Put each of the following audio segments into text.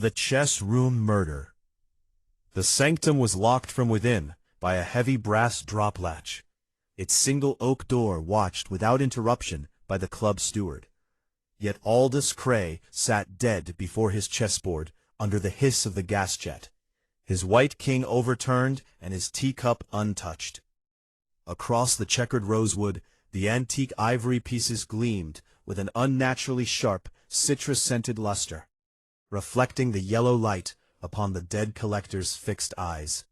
The Chess Room Murder. The sanctum was locked from within by a heavy brass drop latch, its single oak door watched without interruption by the club steward. Yet Aldous Cray sat dead before his chessboard under the hiss of the gas jet, his white king overturned and his teacup untouched. Across the checkered rosewood, the antique ivory pieces gleamed with an unnaturally sharp, citrus-scented luster, reflecting the yellow light upon the dead collector's fixed eyes.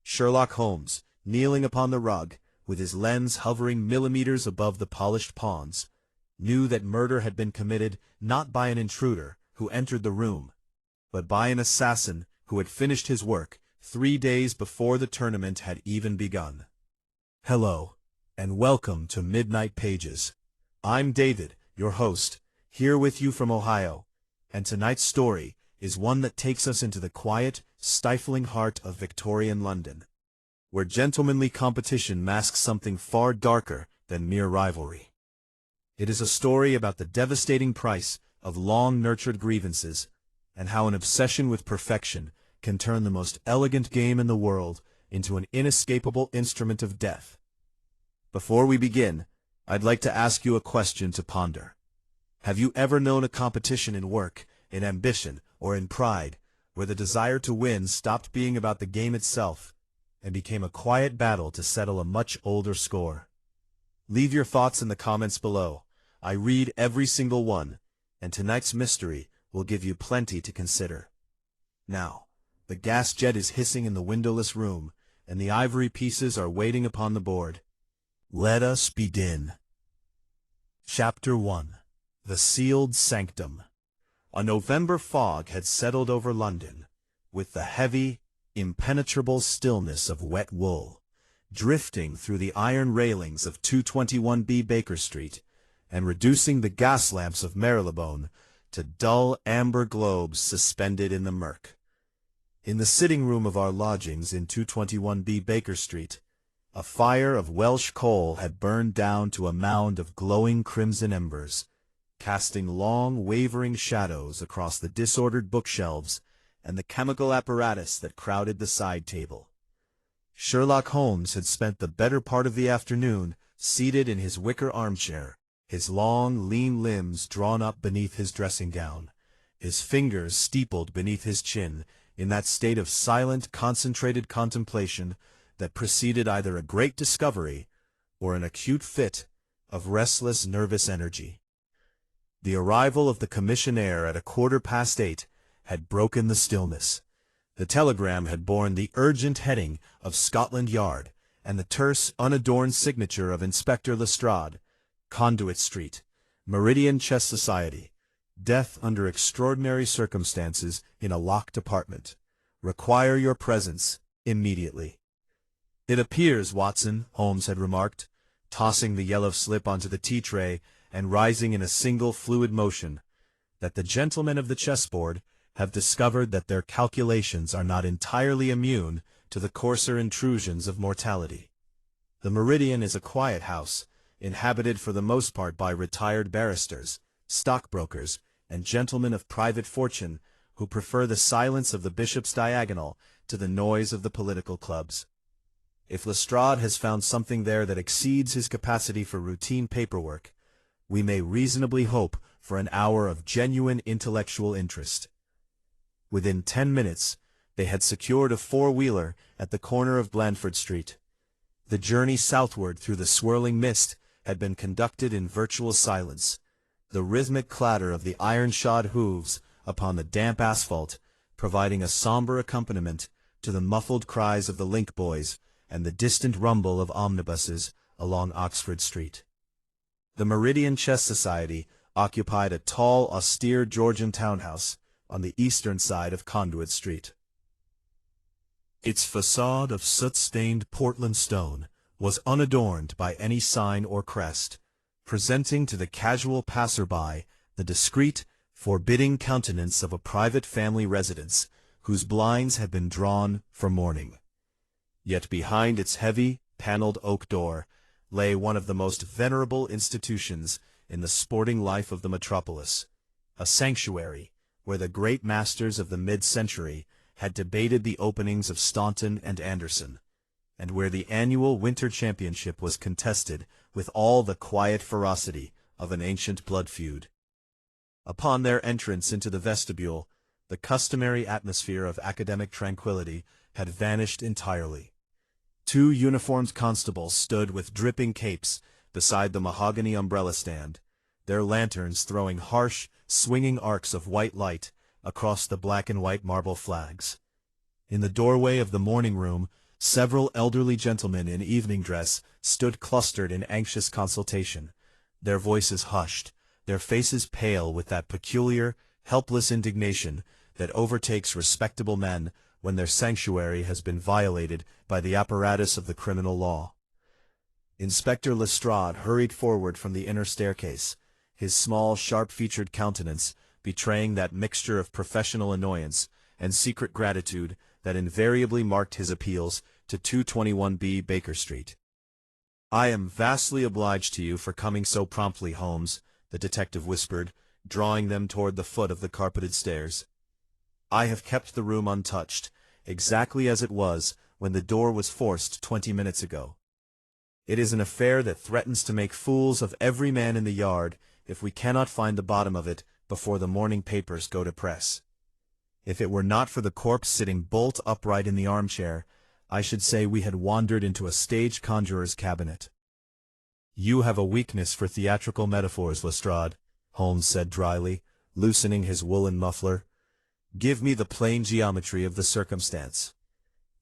Sherlock Holmes, kneeling upon the rug, with his lens hovering millimeters above the polished pawns, knew that murder had been committed not by an intruder who entered the room, but by an assassin who had finished his work 3 days before the tournament had even begun. Hello, and welcome to Midnight Pages. I'm David, your host, here with you from Ohio, and tonight's story is one that takes us into the quiet, stifling heart of Victorian London, where gentlemanly competition masks something far darker than mere rivalry. It is a story about the devastating price of long-nurtured grievances, and how an obsession with perfection can turn the most elegant game in the world into an inescapable instrument of death. Before we begin, I'd like to ask you a question to ponder. Have you ever known a competition in work, in ambition, or in pride, where the desire to win stopped being about the game itself and became a quiet battle to settle a much older score? Leave your thoughts in the comments below. I read every single one, and tonight's mystery will give you plenty to consider. Now, the gas jet is hissing in the windowless room, and the ivory pieces are waiting upon the board. Let us begin. Chapter 1. The Sealed Sanctum. A November fog had settled over London, with the heavy, impenetrable stillness of wet wool, drifting through the iron railings of 221B Baker Street, and reducing the gas lamps of Marylebone to dull amber globes suspended in the murk. In the sitting room of our lodgings in 221B Baker Street, a fire of Welsh coal had burned down to a mound of glowing crimson embers, casting long, wavering shadows across the disordered bookshelves and the chemical apparatus that crowded the side table. Sherlock Holmes had spent the better part of the afternoon seated in his wicker armchair, his long, lean limbs drawn up beneath his dressing gown, his fingers steepled beneath his chin, in that state of silent, concentrated contemplation that preceded either a great discovery or an acute fit of restless, nervous energy. The arrival of the commissionaire at 8:15 had broken the stillness. The telegram had borne the urgent heading of Scotland Yard and the terse, unadorned signature of Inspector Lestrade, Conduit Street, Meridian Chess Society. Death under extraordinary circumstances in a locked apartment. Require your presence immediately. "It appears, Watson," Holmes had remarked, tossing the yellow slip onto the tea tray and rising in a single fluid motion, "that the gentlemen of the chessboard have discovered that their calculations are not entirely immune to the coarser intrusions of mortality. The Meridian is a quiet house, inhabited for the most part by retired barristers, stockbrokers, and gentlemen of private fortune who prefer the silence of the bishop's diagonal to the noise of the political clubs. If Lestrade has found something there that exceeds his capacity for routine paperwork, we may reasonably hope for an hour of genuine intellectual interest." Within 10 minutes, they had secured a four-wheeler at the corner of Blandford Street. The journey southward through the swirling mist had been conducted in virtual silence, the rhythmic clatter of the iron-shod hooves upon the damp asphalt providing a somber accompaniment to the muffled cries of the link boys and the distant rumble of omnibuses along Oxford Street. The Meridian Chess Society occupied a tall, austere Georgian townhouse on the eastern side of Conduit Street. Its facade of soot-stained Portland stone was unadorned by any sign or crest, presenting to the casual passer-by the discreet, forbidding countenance of a private family residence whose blinds had been drawn for mourning. Yet behind its heavy, paneled oak door lay one of the most venerable institutions in the sporting life of the metropolis, a sanctuary where the great masters of the mid-century had debated the openings of Staunton and Anderson, and where the annual Winter Championship was contested with all the quiet ferocity of an ancient blood feud. Upon their entrance into the vestibule, the customary atmosphere of academic tranquility had vanished entirely. Two uniformed constables stood with dripping capes beside the mahogany umbrella stand, their lanterns throwing harsh, swinging arcs of white light across the black and white marble flags. In the doorway of the morning room, several elderly gentlemen in evening dress stood clustered in anxious consultation, their voices hushed, their faces pale with that peculiar, helpless indignation that overtakes respectable men when their sanctuary has been violated by the apparatus of the criminal law. Inspector Lestrade hurried forward from the inner staircase, his small, sharp-featured countenance betraying that mixture of professional annoyance and secret gratitude that invariably marked his appeals to 221B Baker Street. "I am vastly obliged to you for coming so promptly, Holmes," the detective whispered, drawing them toward the foot of the carpeted stairs. "I have kept the room untouched, exactly as it was when the door was forced 20 minutes ago. It is an affair that threatens to make fools of every man in the yard if we cannot find the bottom of it before the morning papers go to press. If it were not for the corpse sitting bolt upright in the armchair, I should say we had wandered into a stage conjurer's cabinet." "You have a weakness for theatrical metaphors, Lestrade," Holmes said dryly, loosening his woolen muffler. "Give me the plain geometry of the circumstance."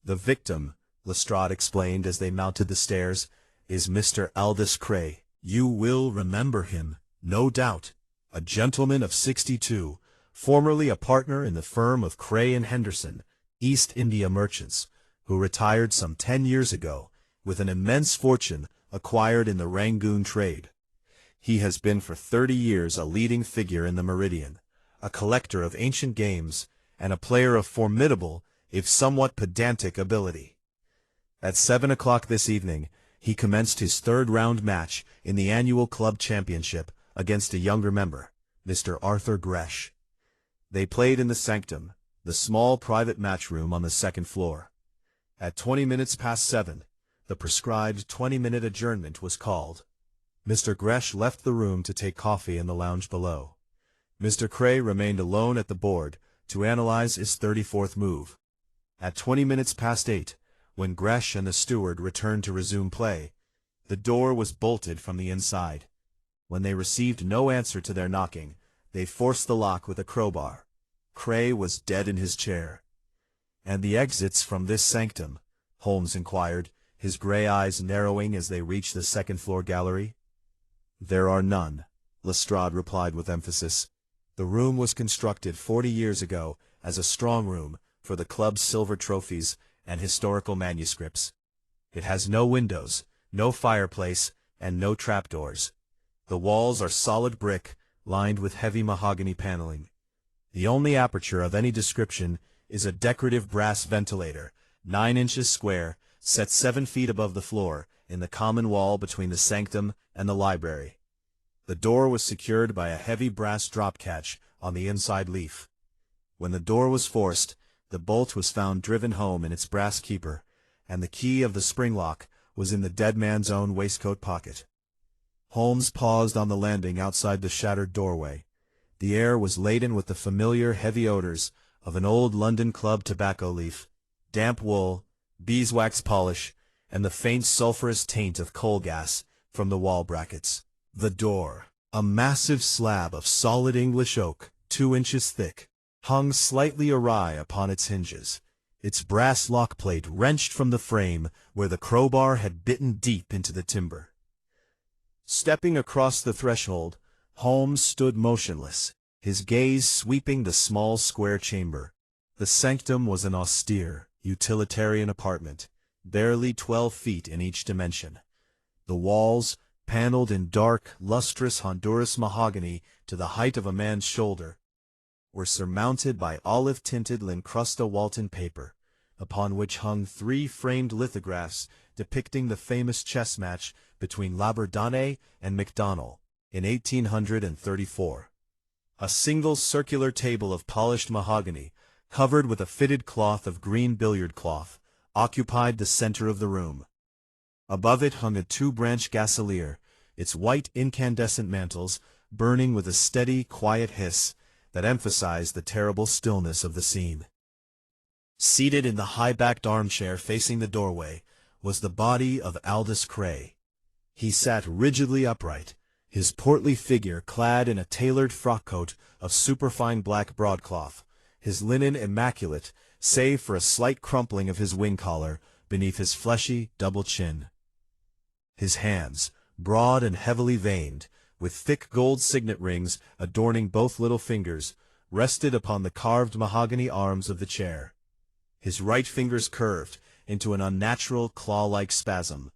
"The victim," Lestrade explained as they mounted the stairs, "is Mr. Aldous Cray. You will remember him, no doubt, a gentleman of 62, formerly a partner in the firm of Cray and Henderson, East India merchants, who retired some 10 years ago with an immense fortune acquired in the Rangoon trade. He has been for 30 years a leading figure in the Meridian, a collector of ancient games, and a player of formidable, if somewhat pedantic, ability. At 7 o'clock this evening, he commenced his third-round match in the annual club championship against a younger member, Mr. Arthur Gresh. They played in the Sanctum, the small private match room on the second floor. At 20 minutes past 7, the prescribed 20-minute adjournment was called. Mr. Gresh left the room to take coffee in the lounge below. Mr. Cray remained alone at the board to analyze his 34th move. At 20 minutes past 8, when Gresh and the steward returned to resume play, the door was bolted from the inside. When they received no answer to their knocking, they forced the lock with a crowbar. Cray was dead in his chair. "And the exits from this sanctum?" Holmes inquired, his gray eyes narrowing as they reached the second-floor gallery. "There are none," Lestrade replied with emphasis. "The room was constructed 40 years ago as a strong room for the club's silver trophies and historical manuscripts. It has no windows, no fireplace, and no trapdoors. The walls are solid brick, lined with heavy mahogany paneling. The only aperture of any description is a decorative brass ventilator, 9 inches square, set 7 feet above the floor, in the common wall between the sanctum and the library. The door was secured by a heavy brass drop catch on the inside leaf. When the door was forced, the bolt was found driven home in its brass keeper, and the key of the spring lock was in the dead man's own waistcoat pocket." Holmes paused on the landing outside the shattered doorway. The air was laden with the familiar heavy odors of an old London club tobacco leaf, damp wool, beeswax polish, and the faint sulphurous taint of coal gas from the wall brackets. The door, a massive slab of solid English oak, 2 inches thick, hung slightly awry upon its hinges, its brass lock plate wrenched from the frame where the crowbar had bitten deep into the timber. Stepping across the threshold, Holmes stood motionless, his gaze sweeping the small square chamber. The sanctum was an austere, utilitarian apartment, barely 12 feet in each dimension. The walls, paneled in dark, lustrous Honduras mahogany to the height of a man's shoulder, were surmounted by olive-tinted Lincrusta Walton paper, upon which hung 3 framed lithographs depicting the famous chess match between Labordane and MacDonald in 1834. A single circular table of polished mahogany, covered with a fitted cloth of green billiard cloth, occupied the center of the room. Above it hung a two-branch gaselier, its white incandescent mantles burning with a steady, quiet hiss that emphasized the terrible stillness of the scene. Seated in the high-backed armchair facing the doorway was the body of Aldous Cray. He sat rigidly upright, his portly figure clad in a tailored frock-coat of superfine black broadcloth, his linen immaculate, save for a slight crumpling of his wing collar beneath his fleshy double chin. His hands, broad and heavily veined, with thick gold signet rings adorning both little fingers, rested upon the carved mahogany arms of the chair. His right fingers curved into an unnatural claw-like spasm.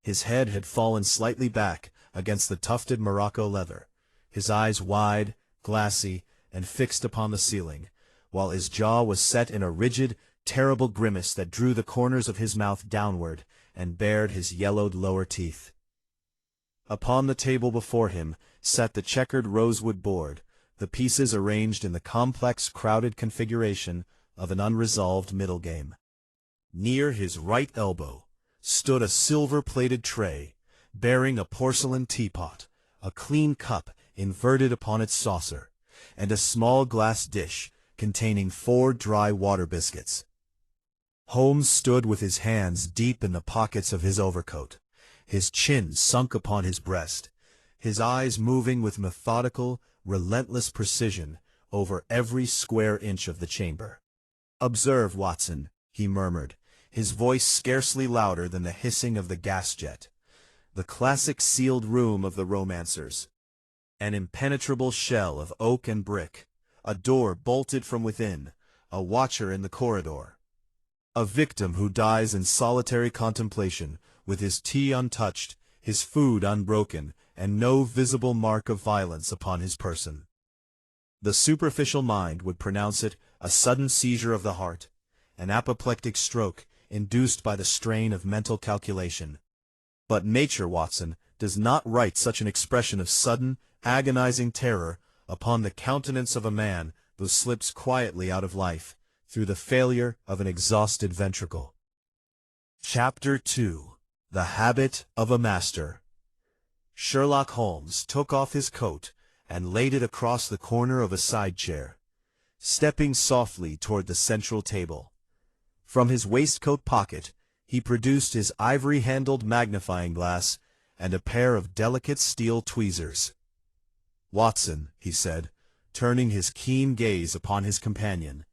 His head had fallen slightly back against the tufted Morocco leather, his eyes wide, glassy, and fixed upon the ceiling, while his jaw was set in a rigid, terrible grimace that drew the corners of his mouth downward and bared his yellowed lower teeth. Upon the table before him sat the checkered rosewood board, the pieces arranged in the complex, crowded configuration of an unresolved middle game. Near his right elbow stood a silver-plated tray, bearing a porcelain teapot, a clean cup inverted upon its saucer, and a small glass dish containing 4 dry water biscuits. Holmes stood with his hands deep in the pockets of his overcoat, his chin sunk upon his breast, his eyes moving with methodical, relentless precision over every square inch of the chamber. "Observe, Watson," he murmured, his voice scarcely louder than the hissing of the gas jet. "The classic sealed room of the romancers. An impenetrable shell of oak and brick, a door bolted from within, a watcher in the corridor. A victim who dies in solitary contemplation, with his tea untouched, his food unbroken, and no visible mark of violence upon his person. The superficial mind would pronounce it a sudden seizure of the heart, an apoplectic stroke induced by the strain of mental calculation. But nature, Watson, does not write such an expression of sudden, agonizing terror upon the countenance of a man who slips quietly out of life through the failure of an exhausted ventricle." Chapter 2. The Habit of a Master. Sherlock Holmes took off his coat and laid it across the corner of a side chair, stepping softly toward the central table. From his waistcoat pocket he produced his ivory-handled magnifying glass and a pair of delicate steel tweezers. "Watson," he said, turning his keen gaze upon his companion,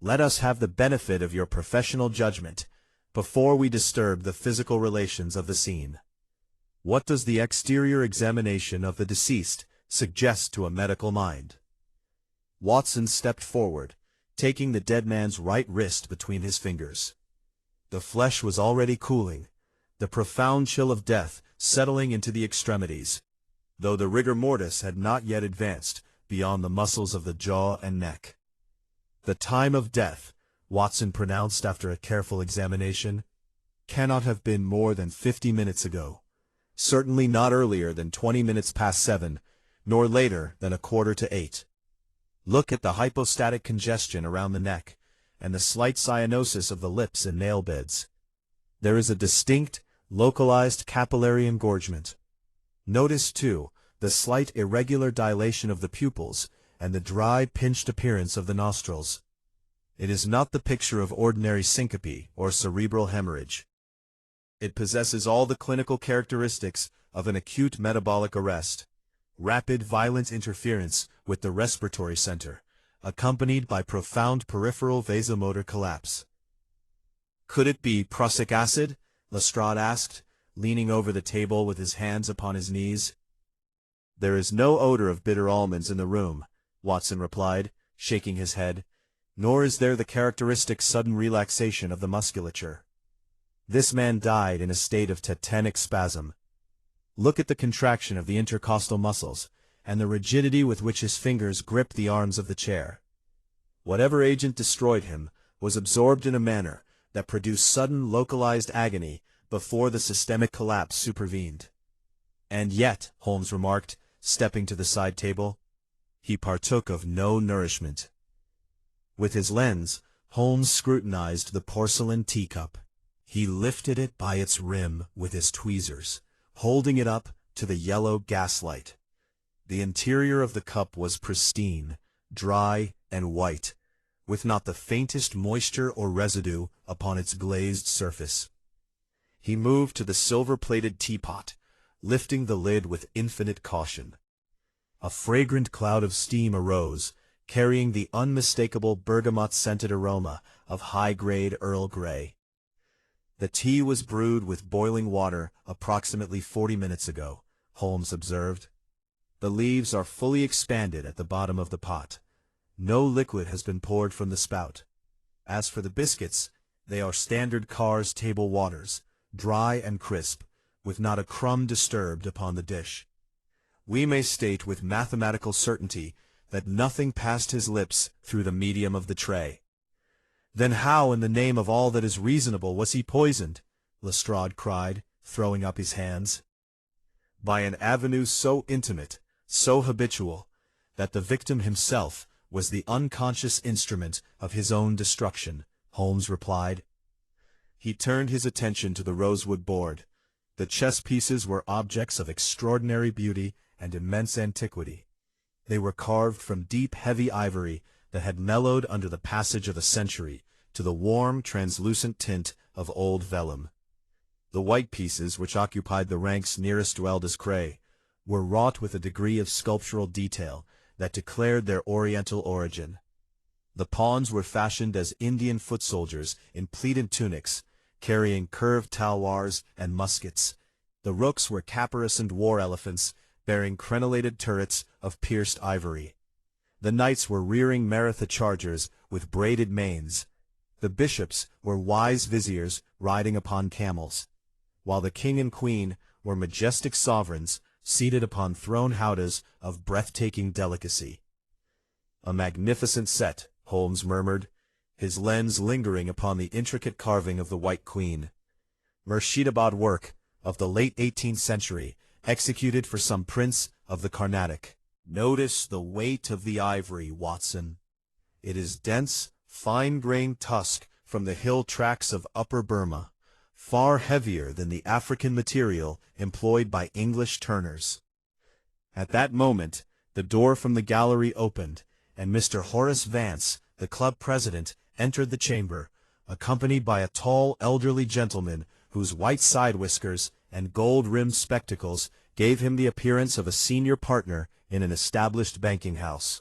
"let us have the benefit of your professional judgment before we disturb the physical relations of the scene. What does the exterior examination of the deceased suggest to a medical mind?" Watson stepped forward, taking the dead man's right wrist between his fingers. The flesh was already cooling, the profound chill of death settling into the extremities, though the rigor mortis had not yet advanced beyond the muscles of the jaw and neck. "The time of death," Watson pronounced after a careful examination, "cannot have been more than 50 minutes ago, certainly not earlier than 20 minutes past 7, nor later than 7:45. Look at the hypostatic congestion around the neck, and the slight cyanosis of the lips and nail beds. There is a distinct, localized capillary engorgement. Notice, too, the slight irregular dilation of the pupils and the dry, pinched appearance of the nostrils. It is not the picture of ordinary syncope or cerebral hemorrhage. It possesses all the clinical characteristics of an acute metabolic arrest, rapid, violent interference with the respiratory center, accompanied by profound peripheral vasomotor collapse." "Could it be prussic acid?" Lestrade asked, leaning over the table with his hands upon his knees. "There is no odor of bitter almonds in the room," Watson replied, shaking his head, "nor is there the characteristic sudden relaxation of the musculature. This man died in a state of tetanic spasm. Look at the contraction of the intercostal muscles, and the rigidity with which his fingers gripped the arms of the chair. Whatever agent destroyed him was absorbed in a manner that produced sudden localized agony before the systemic collapse supervened." "And yet," Holmes remarked, stepping to the side table, He partook of no nourishment. With his lens, Holmes scrutinized the porcelain teacup. He lifted it by its rim with his tweezers, holding it up to the yellow gaslight. The interior of the cup was pristine, dry, and white, with not the faintest moisture or residue upon its glazed surface. He moved to the silver-plated teapot, lifting the lid with infinite caution. A fragrant cloud of steam arose, carrying the unmistakable bergamot-scented aroma of high-grade Earl Grey. The tea was brewed with boiling water approximately 40 minutes ago, Holmes observed. The leaves are fully expanded at the bottom of the pot. No liquid has been poured from the spout. As for the biscuits, they are standard Carr's table waters, dry and crisp, with not a crumb disturbed upon the dish. We may state with mathematical certainty that nothing passed his lips through the medium of the tray. Then how, in the name of all that is reasonable, was he poisoned? Lestrade cried, throwing up his hands. By an avenue so intimate, so habitual, that the victim himself was the unconscious instrument of his own destruction, Holmes replied. He turned his attention to the rosewood board. The chess pieces were objects of extraordinary beauty and immense antiquity. They were carved from deep, heavy ivory that had mellowed under the passage of a century to the warm, translucent tint of old vellum. The white pieces, which occupied the ranks nearest to Aldous Cray, were wrought with a degree of sculptural detail that declared their Oriental origin. The pawns were fashioned as Indian foot soldiers in pleated tunics, carrying curved talwars and muskets. The rooks were caparisoned war elephants, bearing crenellated turrets of pierced ivory. The knights were rearing Maratha chargers with braided manes. The bishops were wise viziers riding upon camels, while the king and queen were majestic sovereigns seated upon throne howdahs of breathtaking delicacy. A magnificent set, Holmes murmured, his lens lingering upon the intricate carving of the White Queen. Murshidabad work of the late 18th century, executed for some prince of the Carnatic. Notice the weight of the ivory, Watson. It is dense, fine-grained tusk from the hill tracts of Upper Burma, far heavier than the African material employed by English turners. At that moment, the door from the gallery opened, and Mr. Horace Vance, the club president, entered the chamber, accompanied by a tall, elderly gentleman whose white side whiskers and gold-rimmed spectacles gave him the appearance of a senior partner in an established banking house.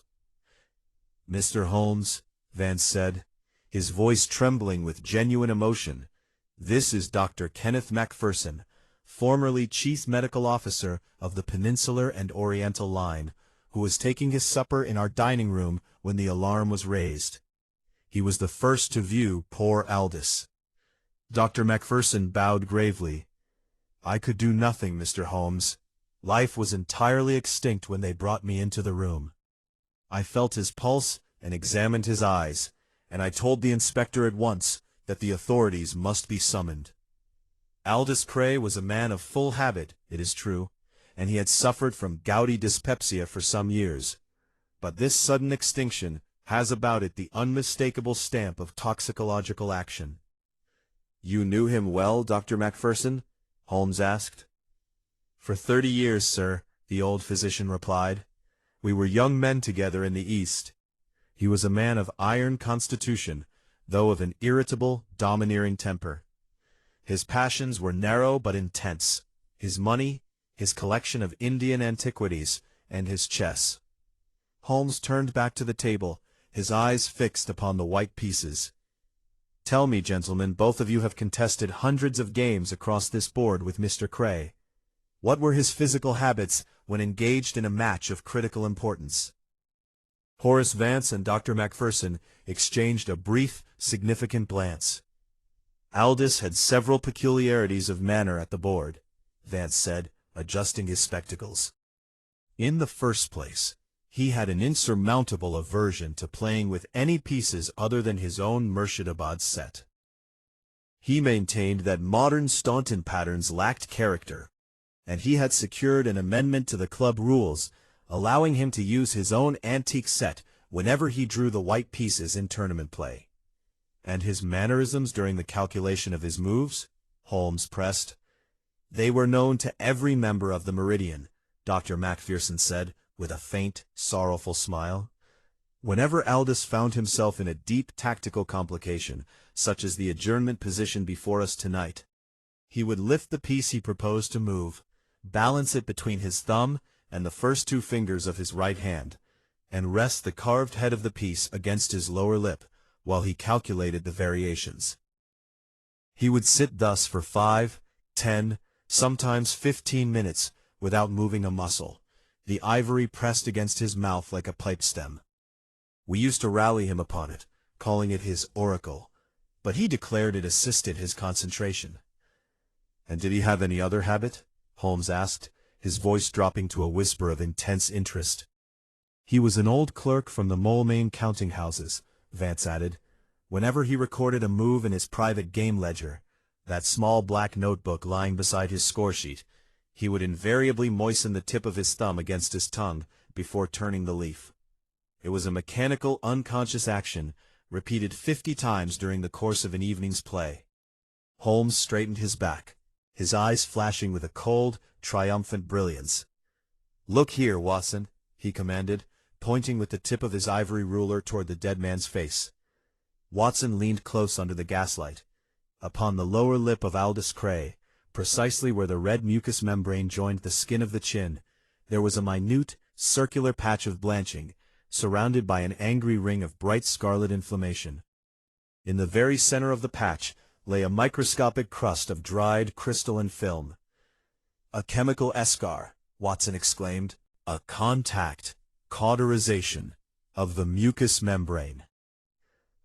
"Mr. Holmes," Vance said, his voice trembling with genuine emotion, "this is Dr. Kenneth Macpherson, formerly Chief Medical Officer of the Peninsular and Oriental Line, who was taking his supper in our dining room when the alarm was raised. He was the first to view poor Aldous." Dr. Macpherson bowed gravely. "I could do nothing, Mr. Holmes. Life was entirely extinct when they brought me into the room. I felt his pulse and examined his eyes, and I told the inspector at once that the authorities must be summoned. Aldous Cray was a man of full habit, it is true, and he had suffered from gouty dyspepsia for some years, but this sudden extinction has about it the unmistakable stamp of toxicological action." "You knew him well, Dr. Macpherson?" Holmes asked. "For 30 years, sir," the old physician replied. "We were young men together in the East. He was a man of iron constitution, though of an irritable, domineering temper. His passions were narrow but intense: his money, his collection of Indian antiquities, and his chess." Holmes turned back to the table, his eyes fixed upon the white pieces. "Tell me, gentlemen, both of you have contested hundreds of games across this board with Mr. Cray. What were his physical habits when engaged in a match of critical importance?" Horace Vance and Dr. Macpherson exchanged a brief, significant glance. "Aldous had several peculiarities of manner at the board," Vance said, adjusting his spectacles. "In the first place, he had an insurmountable aversion to playing with any pieces other than his own Murshidabad set. He maintained that modern Staunton patterns lacked character, and he had secured an amendment to the club rules allowing him to use his own antique set whenever he drew the white pieces in tournament play. And his mannerisms during the calculation of his moves? Holmes pressed. They were known to every member of the Meridian, Dr. Macpherson said, with a faint, sorrowful smile. Whenever Aldous found himself in a deep tactical complication, such as the adjournment position before us tonight, he would lift the piece he proposed to move, balance it between his thumb and the first two fingers of his right hand, and rest the carved head of the piece against his lower lip while he calculated the variations. He would sit thus for 5, 10, sometimes 15 minutes without moving a muscle, the ivory pressed against his mouth like a pipe stem. We used to rally him upon it, calling it his oracle, but he declared it assisted his concentration. And did he have any other habit? Holmes asked, his voice dropping to a whisper of intense interest. He was an old clerk from the Moulmein counting houses, Vance added. Whenever he recorded a move in his private game ledger, that small black notebook lying beside his score sheet, he would invariably moisten the tip of his thumb against his tongue before turning the leaf. It was a mechanical, unconscious action, repeated 50 times during the course of an evening's play. Holmes straightened his back, his eyes flashing with a cold, triumphant brilliance. "Look here, Watson," he commanded, pointing with the tip of his ivory ruler toward the dead man's face. Watson leaned close under the gaslight. Upon the lower lip of Aldous Cray, precisely where the red mucous membrane joined the skin of the chin, there was a minute, circular patch of blanching, surrounded by an angry ring of bright scarlet inflammation. In the very center of the patch lay a microscopic crust of dried crystalline film. "A chemical eschar," Watson exclaimed. "A contact, cauterization, of the mucous membrane,"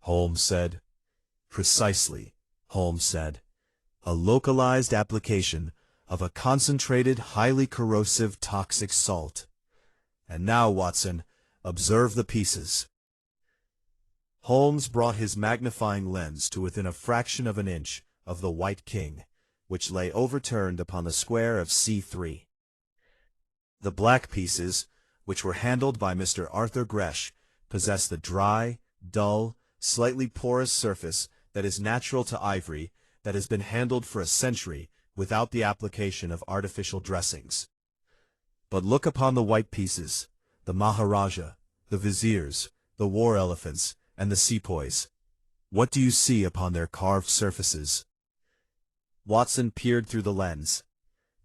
Holmes said. "Precisely," Holmes said. "A localized application of a concentrated, highly corrosive toxic salt. And now, Watson, observe the pieces." Holmes brought his magnifying lens to within a fraction of an inch of the white king, which lay overturned upon the square of C3. The black pieces, which were handled by Mr. Arthur Gresh, possessed the dry, dull, slightly porous surface that is natural to ivory that has been handled for a century without the application of artificial dressings. But look upon the white pieces, the Maharaja, the viziers, the war elephants, and the sepoys. What do you see upon their carved surfaces? Watson peered through the lens.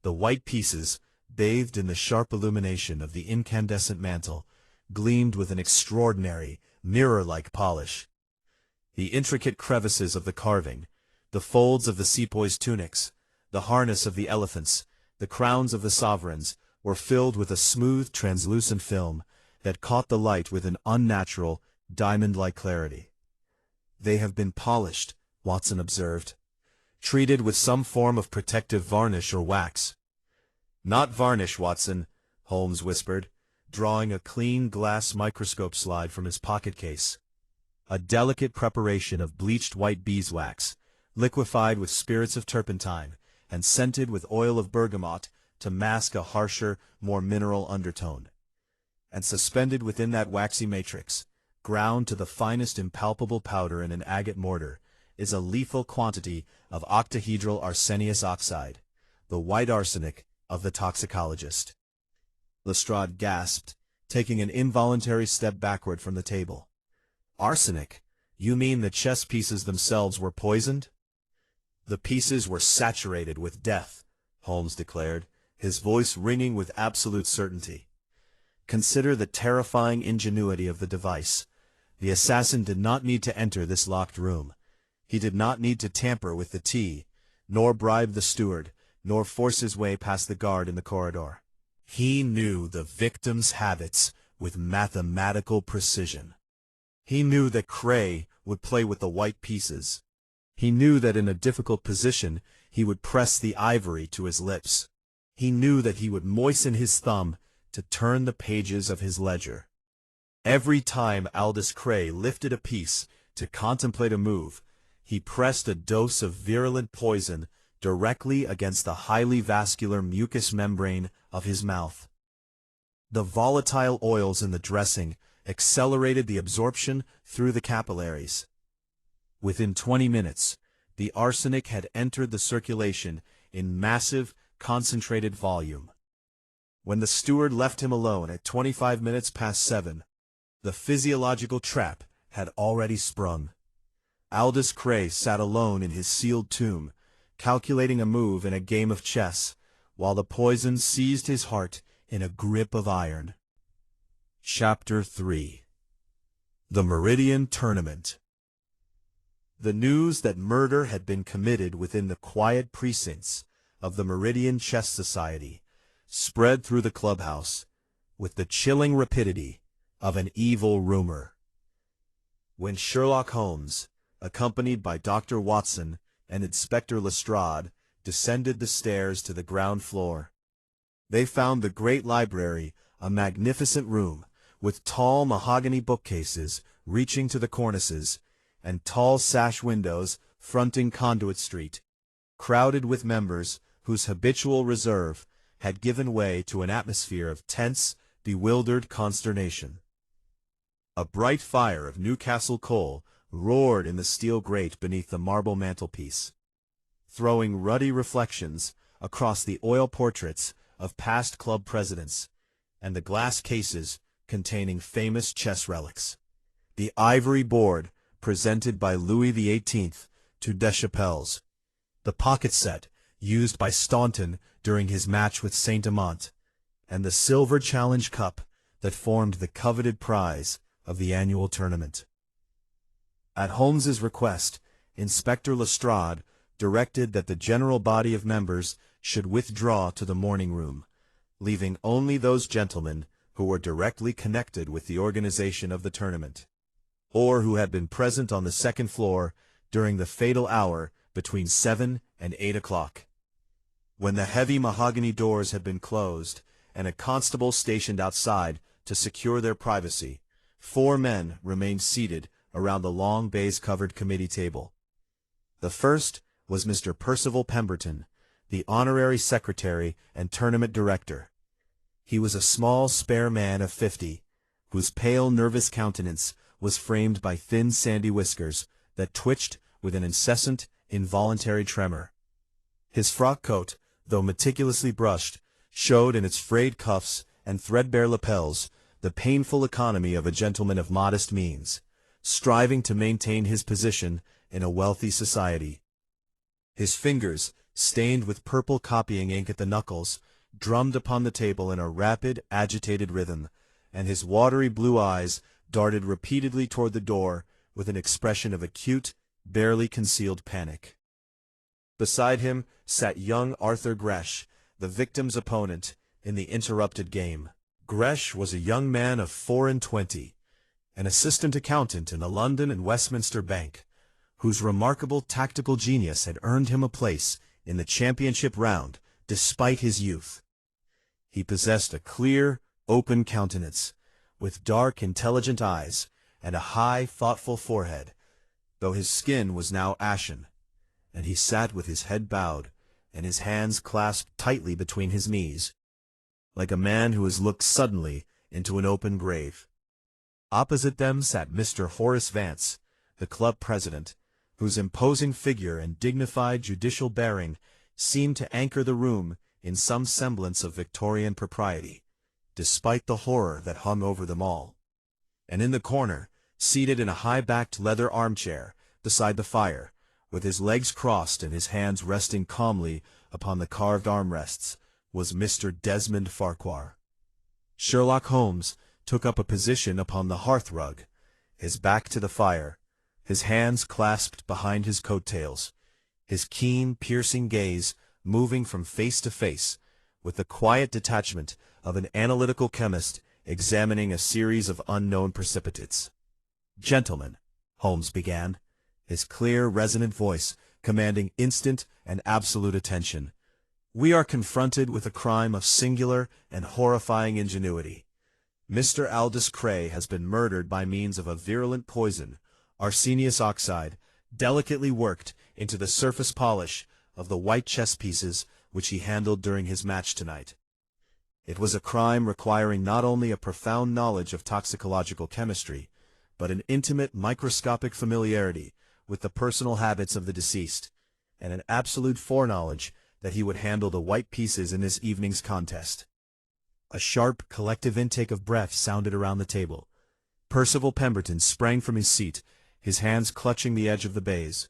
The white pieces, bathed in the sharp illumination of the incandescent mantle, gleamed with an extraordinary, mirror-like polish. The intricate crevices of the carving, the folds of the sepoys' tunics, the harness of the elephants, the crowns of the sovereigns, were filled with a smooth, translucent film that caught the light with an unnatural, diamond-like clarity. "They have been polished," Watson observed. "Treated with some form of protective varnish or wax." "Not varnish, Watson," Holmes whispered, drawing a clean glass microscope slide from his pocket case. "A delicate preparation of bleached white beeswax, liquefied with spirits of turpentine, and scented with oil of bergamot to mask a harsher, more mineral undertone. And suspended within that waxy matrix, ground to the finest impalpable powder in an agate mortar, is a lethal quantity of octahedral arsenious oxide, the white arsenic of the toxicologist." Lestrade gasped, taking an involuntary step backward from the table. "Arsenic? You mean the chess pieces themselves were poisoned?" "The pieces were saturated with death," Holmes declared, his voice ringing with absolute certainty. "Consider the terrifying ingenuity of the device. The assassin did not need to enter this locked room. He did not need to tamper with the tea, nor bribe the steward, nor force his way past the guard in the corridor. He knew the victim's habits with mathematical precision. He knew that Cray would play with the white pieces. He knew that in a difficult position he would press the ivory to his lips. He knew that he would moisten his thumb to turn the pages of his ledger. Every time Aldous Cray lifted a piece to contemplate a move, he pressed a dose of virulent poison directly against the highly vascular mucous membrane of his mouth. The volatile oils in the dressing accelerated the absorption through the capillaries. Within 20 minutes, the arsenic had entered the circulation in massive, concentrated volume. When the steward left him alone at 25 minutes past 7, the physiological trap had already sprung. Aldous Cray sat alone in his sealed tomb, calculating a move in a game of chess, while the poison seized his heart in a grip of iron. Chapter 3. The Meridian Tournament. The news that murder had been committed within the quiet precincts of the Meridian Chess Society spread through the clubhouse with the chilling rapidity of an evil rumor. When Sherlock Holmes, accompanied by Dr. Watson and Inspector Lestrade, descended the stairs to the ground floor, they found the great library a magnificent room with tall mahogany bookcases reaching to the cornices and tall sash windows fronting Conduit Street, crowded with members whose habitual reserve had given way to an atmosphere of tense, bewildered consternation. A bright fire of Newcastle coal roared in the steel grate beneath the marble mantelpiece, throwing ruddy reflections across the oil portraits of past club presidents and the glass cases containing famous chess relics. The ivory board presented by Louis XVIII to Deschapelles, the pocket set used by Staunton during his match with Saint-Amant, and the silver challenge cup that formed the coveted prize of the annual tournament. At Holmes's request, Inspector Lestrade directed that the general body of members should withdraw to the morning room, leaving only those gentlemen who were directly connected with the organization of the tournament, or who had been present on the second floor during the fatal hour between 7 and 8 o'clock. When the heavy mahogany doors had been closed and a constable stationed outside to secure their privacy, 4 men remained seated around the long baize-covered committee table. The first was Mr. Percival Pemberton, the honorary secretary and tournament director. He was a small, spare man of 50, whose pale, nervous countenance was framed by thin, sandy whiskers that twitched with an incessant, involuntary tremor. His frock coat, though meticulously brushed, showed in its frayed cuffs and threadbare lapels the painful economy of a gentleman of modest means, striving to maintain his position in a wealthy society. His fingers, stained with purple copying ink at the knuckles, drummed upon the table in a rapid, agitated rhythm, and his watery blue eyes darted repeatedly toward the door with an expression of acute, barely concealed panic. Beside him sat young Arthur Gresh, the victim's opponent in the interrupted game. Gresh was a young man of 24, an assistant accountant in a London and Westminster bank, whose remarkable tactical genius had earned him a place in the championship round despite his youth. He possessed a clear, open countenance, with dark, intelligent eyes and a high, thoughtful forehead, though his skin was now ashen, and he sat with his head bowed and his hands clasped tightly between his knees, like a man who has looked suddenly into an open grave. Opposite them sat Mr. Horace Vance, the club president, whose imposing figure and dignified judicial bearing seemed to anchor the room in some semblance of Victorian propriety, despite the horror that hung over them all. And in the corner, seated in a high-backed leather armchair beside the fire, with his legs crossed and his hands resting calmly upon the carved armrests, was Mr. Desmond Farquhar. Sherlock Holmes took up a position upon the hearth-rug, his back to the fire, his hands clasped behind his coat-tails, his keen, piercing gaze moving from face to face with the quiet detachment of an analytical chemist examining a series of unknown precipitates. "Gentlemen," Holmes began, his clear, resonant voice commanding instant and absolute attention, "we are confronted with a crime of singular and horrifying ingenuity. Mr. Aldous Cray has been murdered by means of a virulent poison, arsenious oxide, delicately worked into the surface polish of the white chess pieces which he handled during his match tonight. It was a crime requiring not only a profound knowledge of toxicological chemistry, but an intimate microscopic familiarity with the personal habits of the deceased, and an absolute foreknowledge that he would handle the white pieces in this evening's contest. A sharp, collective intake of breath sounded around the table. Percival Pemberton sprang from his seat, his hands clutching the edge of the baize.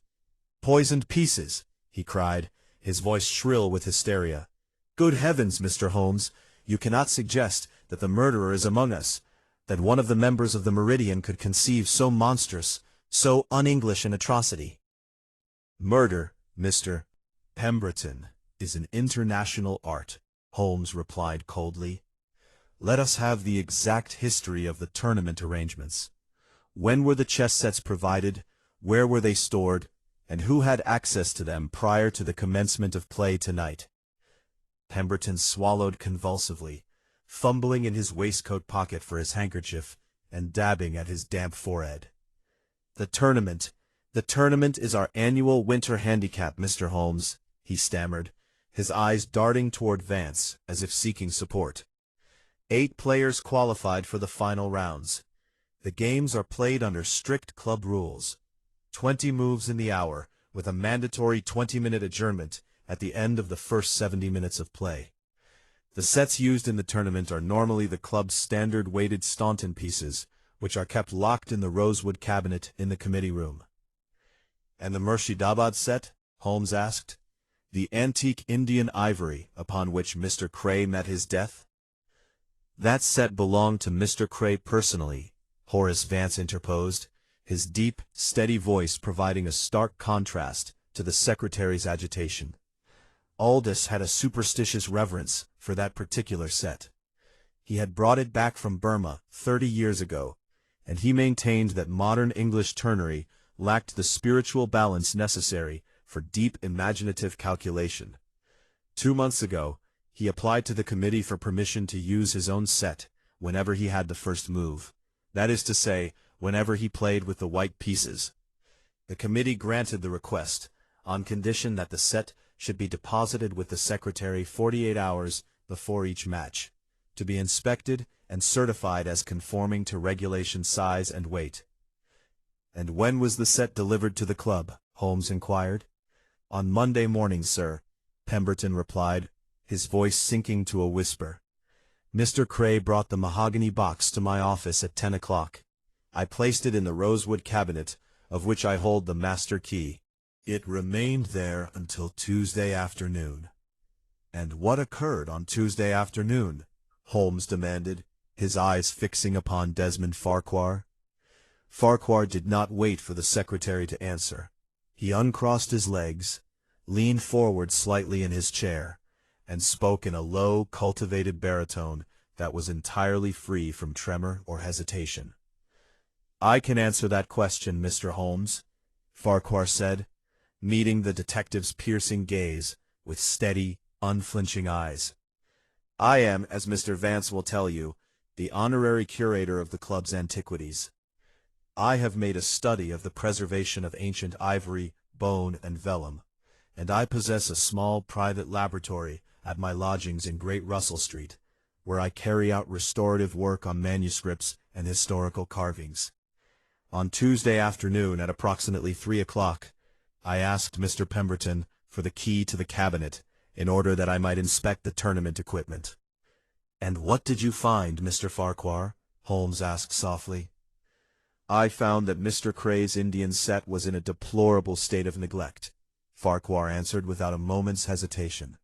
"Poisoned pieces!" he cried, his voice shrill with hysteria. "Good heavens, Mr. Holmes, you cannot suggest that the murderer is among us, that one of the members of the Meridian could conceive so monstrous, so un-English an atrocity." "Murder, Mr. Pemberton, is an international art," Holmes replied coldly. "Let us have the exact history of the tournament arrangements. When were the chess sets provided, where were they stored, and who had access to them prior to the commencement of play tonight?" Pemberton swallowed convulsively, fumbling in his waistcoat pocket for his handkerchief and dabbing at his damp forehead. The tournament is our annual winter handicap, Mr. Holmes," he stammered, his eyes darting toward Vance as if seeking support. 8 players qualified for the final rounds. The games are played under strict club rules. 20 moves in the hour, with a mandatory 20-minute adjournment at the end of the first 70 minutes of play. The sets used in the tournament are normally the club's standard weighted Staunton pieces, which are kept locked in the rosewood cabinet in the committee room. "And the Murshidabad set?" Holmes asked. "The antique Indian ivory upon which Mr. Cray met his death?" "That set belonged to Mr. Cray personally," Horace Vance interposed, his deep, steady voice providing a stark contrast to the secretary's agitation. Aldous had a superstitious reverence for that particular set. He had brought it back from Burma 30 years ago, and he maintained that modern English ternary lacked the spiritual balance necessary for deep imaginative calculation. 2 months ago, he applied to the committee for permission to use his own set whenever he had the first move, that is to say, whenever he played with the white pieces. The committee granted the request, on condition that the set should be deposited with the secretary 48 hours before each match, to be inspected and certified as conforming to regulation size and weight. "And when was the set delivered to the club?" Holmes inquired. "On Monday morning, sir," Pemberton replied, his voice sinking to a whisper. "Mr. Cray brought the mahogany box to my office at 10 o'clock. I placed it in the rosewood cabinet, of which I hold the master key. It remained there until Tuesday afternoon." "And what occurred on Tuesday afternoon?" Holmes demanded, his eyes fixing upon Desmond Farquhar. Farquhar did not wait for the secretary to answer. He uncrossed his legs, leaned forward slightly in his chair, and spoke in a low, cultivated baritone that was entirely free from tremor or hesitation. "I can answer that question, Mr. Holmes," Farquhar said, meeting the detective's piercing gaze with steady, unflinching eyes. "I am, as Mr. Vance will tell you, the honorary curator of the club's antiquities. I have made a study of the preservation of ancient ivory, bone, and vellum, and I possess a small private laboratory at my lodgings in Great Russell Street, where I carry out restorative work on manuscripts and historical carvings. On Tuesday afternoon at approximately 3 o'clock, I asked Mr. Pemberton for the key to the cabinet in order that I might inspect the tournament equipment." "And what did you find, Mr. Farquhar?" Holmes asked softly. "I found that Mr. Cray's Indian set was in a deplorable state of neglect," Farquhar answered without a moment's hesitation.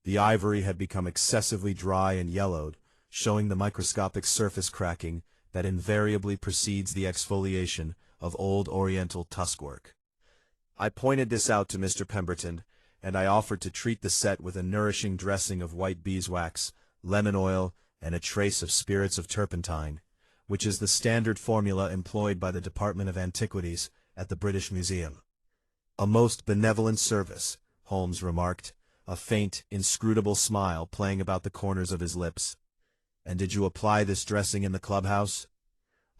The ivory had become excessively dry and yellowed, showing the microscopic surface cracking that invariably precedes the exfoliation of old Oriental tuskwork. I pointed this out to Mr. Pemberton, and I offered to treat the set with a nourishing dressing of white beeswax, lemon oil, and a trace of spirits of turpentine, which is the standard formula employed by the Department of Antiquities at the British Museum. "A most benevolent service," Holmes remarked, a faint, inscrutable smile playing about the corners of his lips. "And did you apply this dressing in the clubhouse?"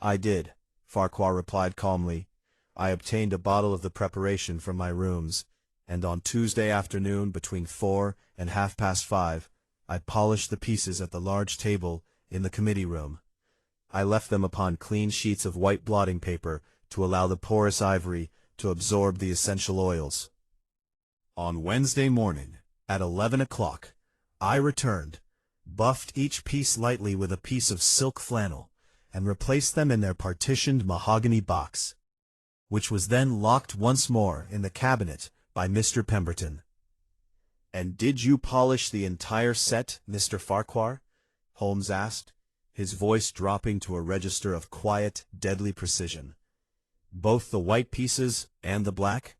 "I did," Farquhar replied calmly. "I obtained a bottle of the preparation from my rooms, and on Tuesday afternoon between 4 and 5:30, I polished the pieces at the large table in the committee room. I left them upon clean sheets of white blotting paper to allow the porous ivory to absorb the essential oils. On Wednesday morning, at 11 o'clock, I returned, buffed each piece lightly with a piece of silk flannel, and replaced them in their partitioned mahogany box, which was then locked once more in the cabinet by Mr. Pemberton. "And did you polish the entire set, Mr. Farquhar?" Holmes asked, his voice dropping to a register of quiet, deadly precision. "Both the white pieces and the black?"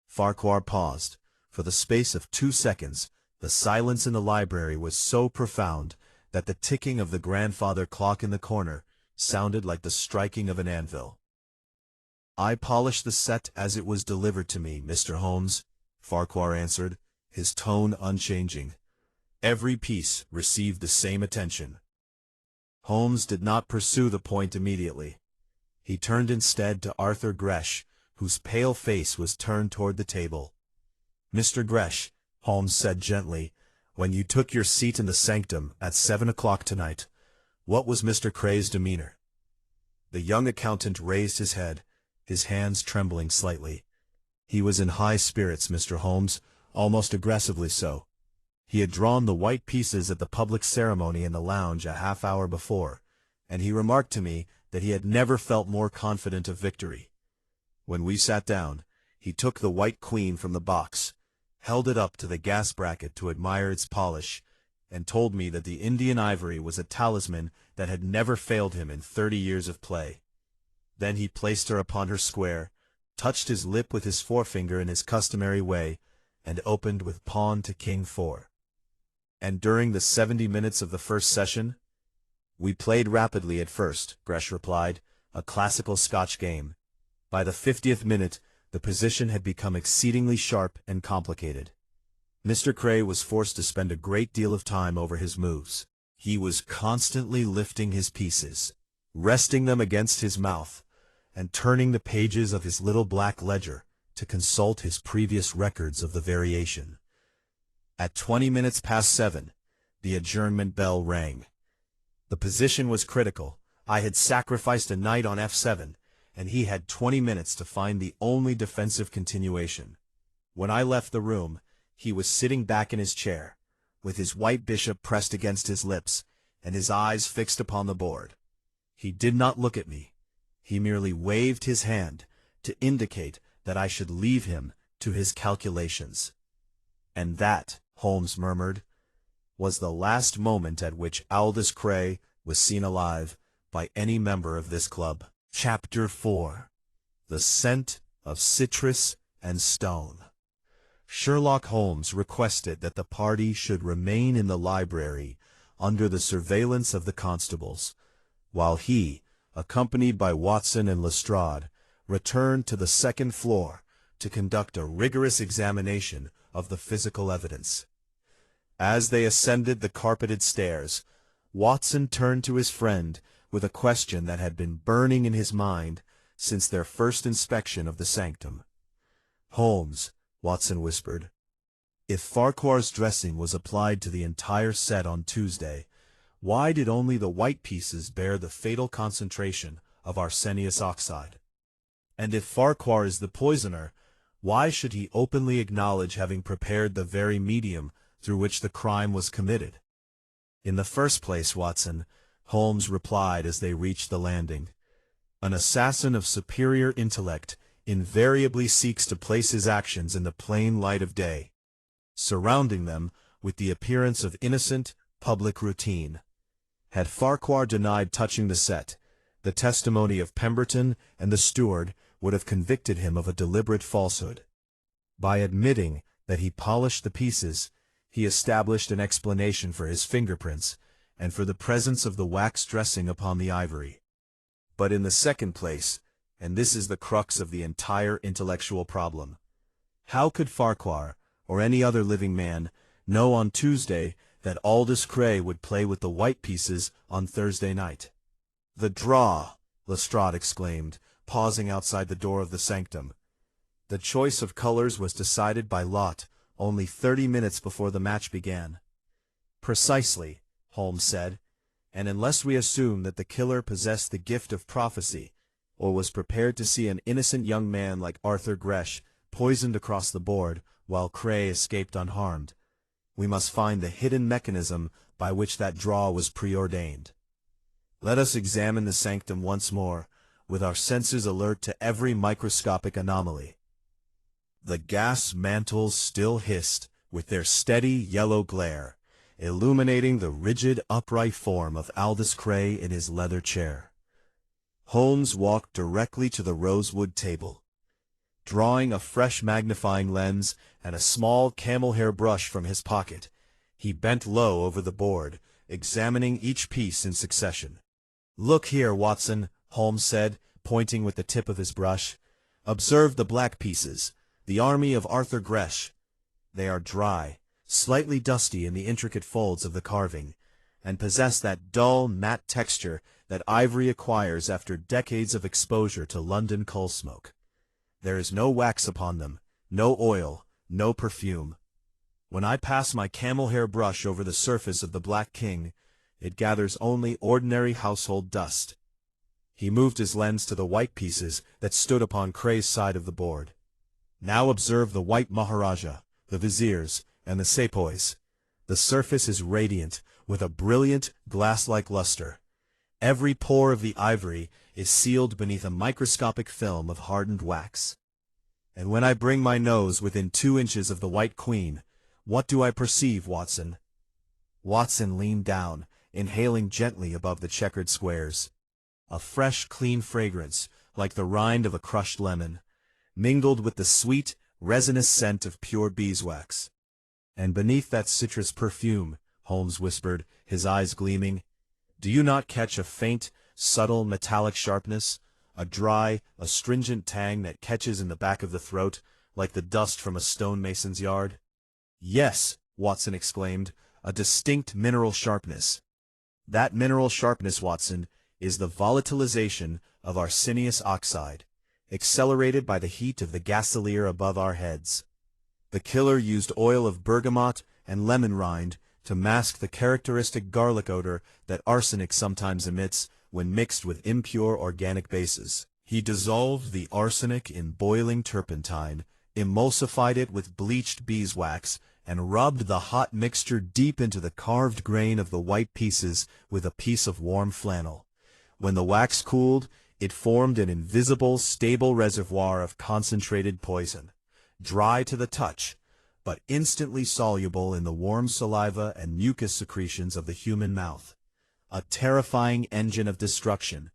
Farquhar paused. For the space of 2 seconds, the silence in the library was so profound that the ticking of the grandfather clock in the corner sounded like the striking of an anvil. "I polished the set as it was delivered to me, Mr. Holmes," Farquhar answered, his tone unchanging. "Every piece received the same attention." Holmes did not pursue the point immediately. He turned instead to Arthur Gresh, whose pale face was turned toward the table. "Mr. Gresh," Holmes said gently, "when you took your seat in the sanctum at 7 o'clock tonight, what was Mr. Cray's demeanor?" The young accountant raised his head, his hands trembling slightly. "He was in high spirits, Mr. Holmes, almost aggressively so. He had drawn the white pieces at the public ceremony in the lounge a half-hour before, and he remarked to me that he had never felt more confident of victory. When we sat down, he took the white queen from the box, held it up to the gas bracket to admire its polish, and told me that the Indian ivory was a talisman that had never failed him in 30 years of play. Then he placed her upon her square, touched his lip with his forefinger in his customary way, and opened with pawn to king 4. And during the 70 minutes of the first session, we played rapidly at first, Gresh replied, a classical Scotch game. By the 50th minute, the position had become exceedingly sharp and complicated. Mr. Cray was forced to spend a great deal of time over his moves. He was constantly lifting his pieces, resting them against his mouth, and turning the pages of his little black ledger to consult his previous records of the variation. At 20 minutes past 7, the adjournment bell rang. The position was critical. I had sacrificed a knight on f7, and he had 20 minutes to find the only defensive continuation. When I left the room, he was sitting back in his chair, with his white bishop pressed against his lips, and his eyes fixed upon the board. He did not look at me. He merely waved his hand to indicate that I should leave him to his calculations. And that, Holmes murmured, was the last moment at which Aldous Cray was seen alive by any member of this club. Chapter 4. The Scent of Citrus and Stone. Sherlock Holmes requested that the party should remain in the library under the surveillance of the constables, while he, accompanied by Watson and Lestrade, returned to the second floor to conduct a rigorous examination of the physical evidence. As they ascended the carpeted stairs, Watson turned to his friend with a question that had been burning in his mind since their first inspection of the sanctum. "Holmes," Watson whispered, "if Farquhar's dressing was applied to the entire set on Tuesday, why did only the white pieces bear the fatal concentration of arsenious oxide? And if Farquhar is the poisoner, why should he openly acknowledge having prepared the very medium through which the crime was committed?" "In the first place, Watson," Holmes replied as they reached the landing, "an assassin of superior intellect invariably seeks to place his actions in the plain light of day, surrounding them with the appearance of innocent, public routine. Had Farquhar denied touching the set, the testimony of Pemberton and the steward would have convicted him of a deliberate falsehood. By admitting that he polished the pieces, he established an explanation for his fingerprints and for the presence of the wax dressing upon the ivory. But in the second place, and this is the crux of the entire intellectual problem, how could Farquhar, or any other living man, know on Tuesday that Aldous Cray would play with the white pieces on Thursday night?" "The draw!" Lestrade exclaimed, pausing outside the door of the sanctum. "The choice of colors was decided by lot only 30 minutes before the match began. Precisely, Holmes said, and unless we assume that the killer possessed the gift of prophecy, or was prepared to see an innocent young man like Arthur Gresh poisoned across the board while Cray escaped unharmed, we must find the hidden mechanism by which that draw was preordained. Let us examine the sanctum once more, with our senses alert to every microscopic anomaly. The gas mantles still hissed with their steady yellow glare, illuminating the rigid, upright form of Aldous Cray in his leather chair. Holmes walked directly to the rosewood table. Drawing a fresh magnifying lens and a small camel-hair brush from his pocket, he bent low over the board, examining each piece in succession. "Look here, Watson," Holmes said, pointing with the tip of his brush. "Observe the black pieces, the army of Arthur Gresh. They are dry, slightly dusty in the intricate folds of the carving, and possess that dull, matte texture that ivory acquires after decades of exposure to London coal smoke. There is no wax upon them, no oil, no perfume. When I pass my camel-hair brush over the surface of the Black King, it gathers only ordinary household dust." He moved his lens to the white pieces that stood upon Cray's side of the board. "Now observe the white Maharaja, the viziers, and the sepoys. The surface is radiant, with a brilliant, glass-like luster. Every pore of the ivory is sealed beneath a microscopic film of hardened wax. And when I bring my nose within 2 inches of the White Queen, what do I perceive, Watson?" Watson leaned down, inhaling gently above the checkered squares. A fresh, clean fragrance, like the rind of a crushed lemon, mingled with the sweet, resinous scent of pure beeswax. "And beneath that citrus perfume," Holmes whispered, his eyes gleaming, "do you not catch a faint, subtle metallic sharpness, a dry, astringent tang that catches in the back of the throat, like the dust from a stonemason's yard?" "Yes," Watson exclaimed, "a distinct mineral sharpness. That mineral sharpness, Watson, is the volatilization of arsenious oxide, accelerated by the heat of the gaselier above our heads. The killer used oil of bergamot and lemon rind to mask the characteristic garlic odor that arsenic sometimes emits when mixed with impure organic bases. He dissolved the arsenic in boiling turpentine, emulsified it with bleached beeswax, and rubbed the hot mixture deep into the carved grain of the white pieces with a piece of warm flannel. When the wax cooled, it formed an invisible, stable reservoir of concentrated poison, dry to the touch, but instantly soluble in the warm saliva and mucus secretions of the human mouth. "A terrifying engine of destruction,"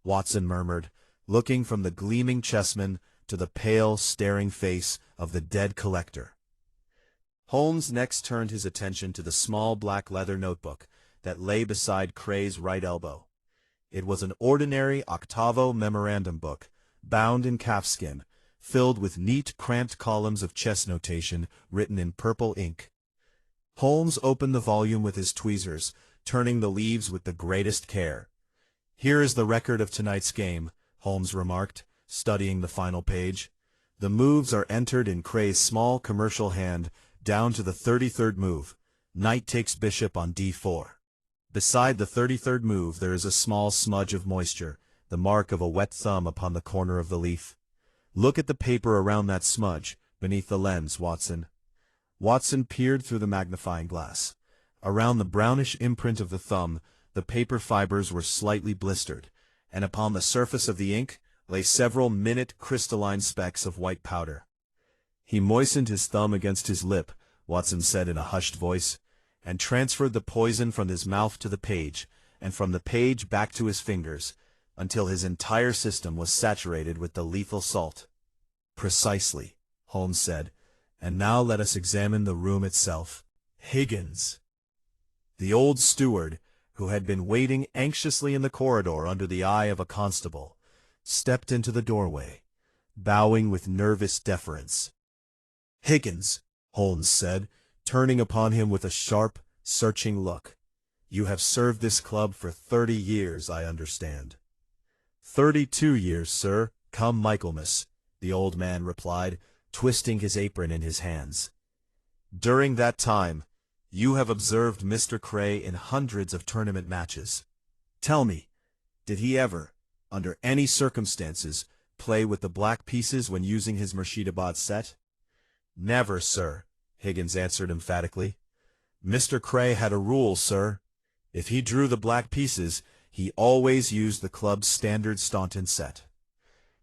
Watson murmured, looking from the gleaming chessman to the pale, staring face of the dead collector. Holmes next turned his attention to the small black leather notebook that lay beside Cray's right elbow. It was an ordinary octavo memorandum book, bound in calfskin, filled with neat, cramped columns of chess notation written in purple ink. Holmes opened the volume with his tweezers, turning the leaves with the greatest care. "Here is the record of tonight's game," Holmes remarked, studying the final page. "The moves are entered in Cray's small commercial hand down to the 33rd move. Knight takes bishop on d4. Beside the 33rd move there is a small smudge of moisture, the mark of a wet thumb upon the corner of the leaf. Look at the paper around that smudge, beneath the lens, Watson." Watson peered through the magnifying glass. Around the brownish imprint of the thumb, the paper fibers were slightly blistered, and upon the surface of the ink lay several minute crystalline specks of white powder. He moistened his thumb against his lip, Watson said in a hushed voice, and transferred the poison from his mouth to the page, and from the page back to his fingers, until his entire system was saturated with the lethal salt. "Precisely," Holmes said, "and now let us examine the room itself." Higgins. The old steward, who had been waiting anxiously in the corridor under the eye of a constable, stepped into the doorway, bowing with nervous deference. "Higgins," Holmes said, turning upon him with a sharp, searching look, "you have served this club for 30 years, I understand." 32 years, sir, come Michaelmas," the old man replied, twisting his apron in his hands. "During that time, You have observed Mr. Cray in hundreds of tournament matches. Tell me, did he ever, under any circumstances, play with the black pieces when using his Murshidabad set? Never, sir, Higgins answered emphatically. Mr. Cray had a rule, sir. If he drew the black pieces, he always used the club's standard Staunton set.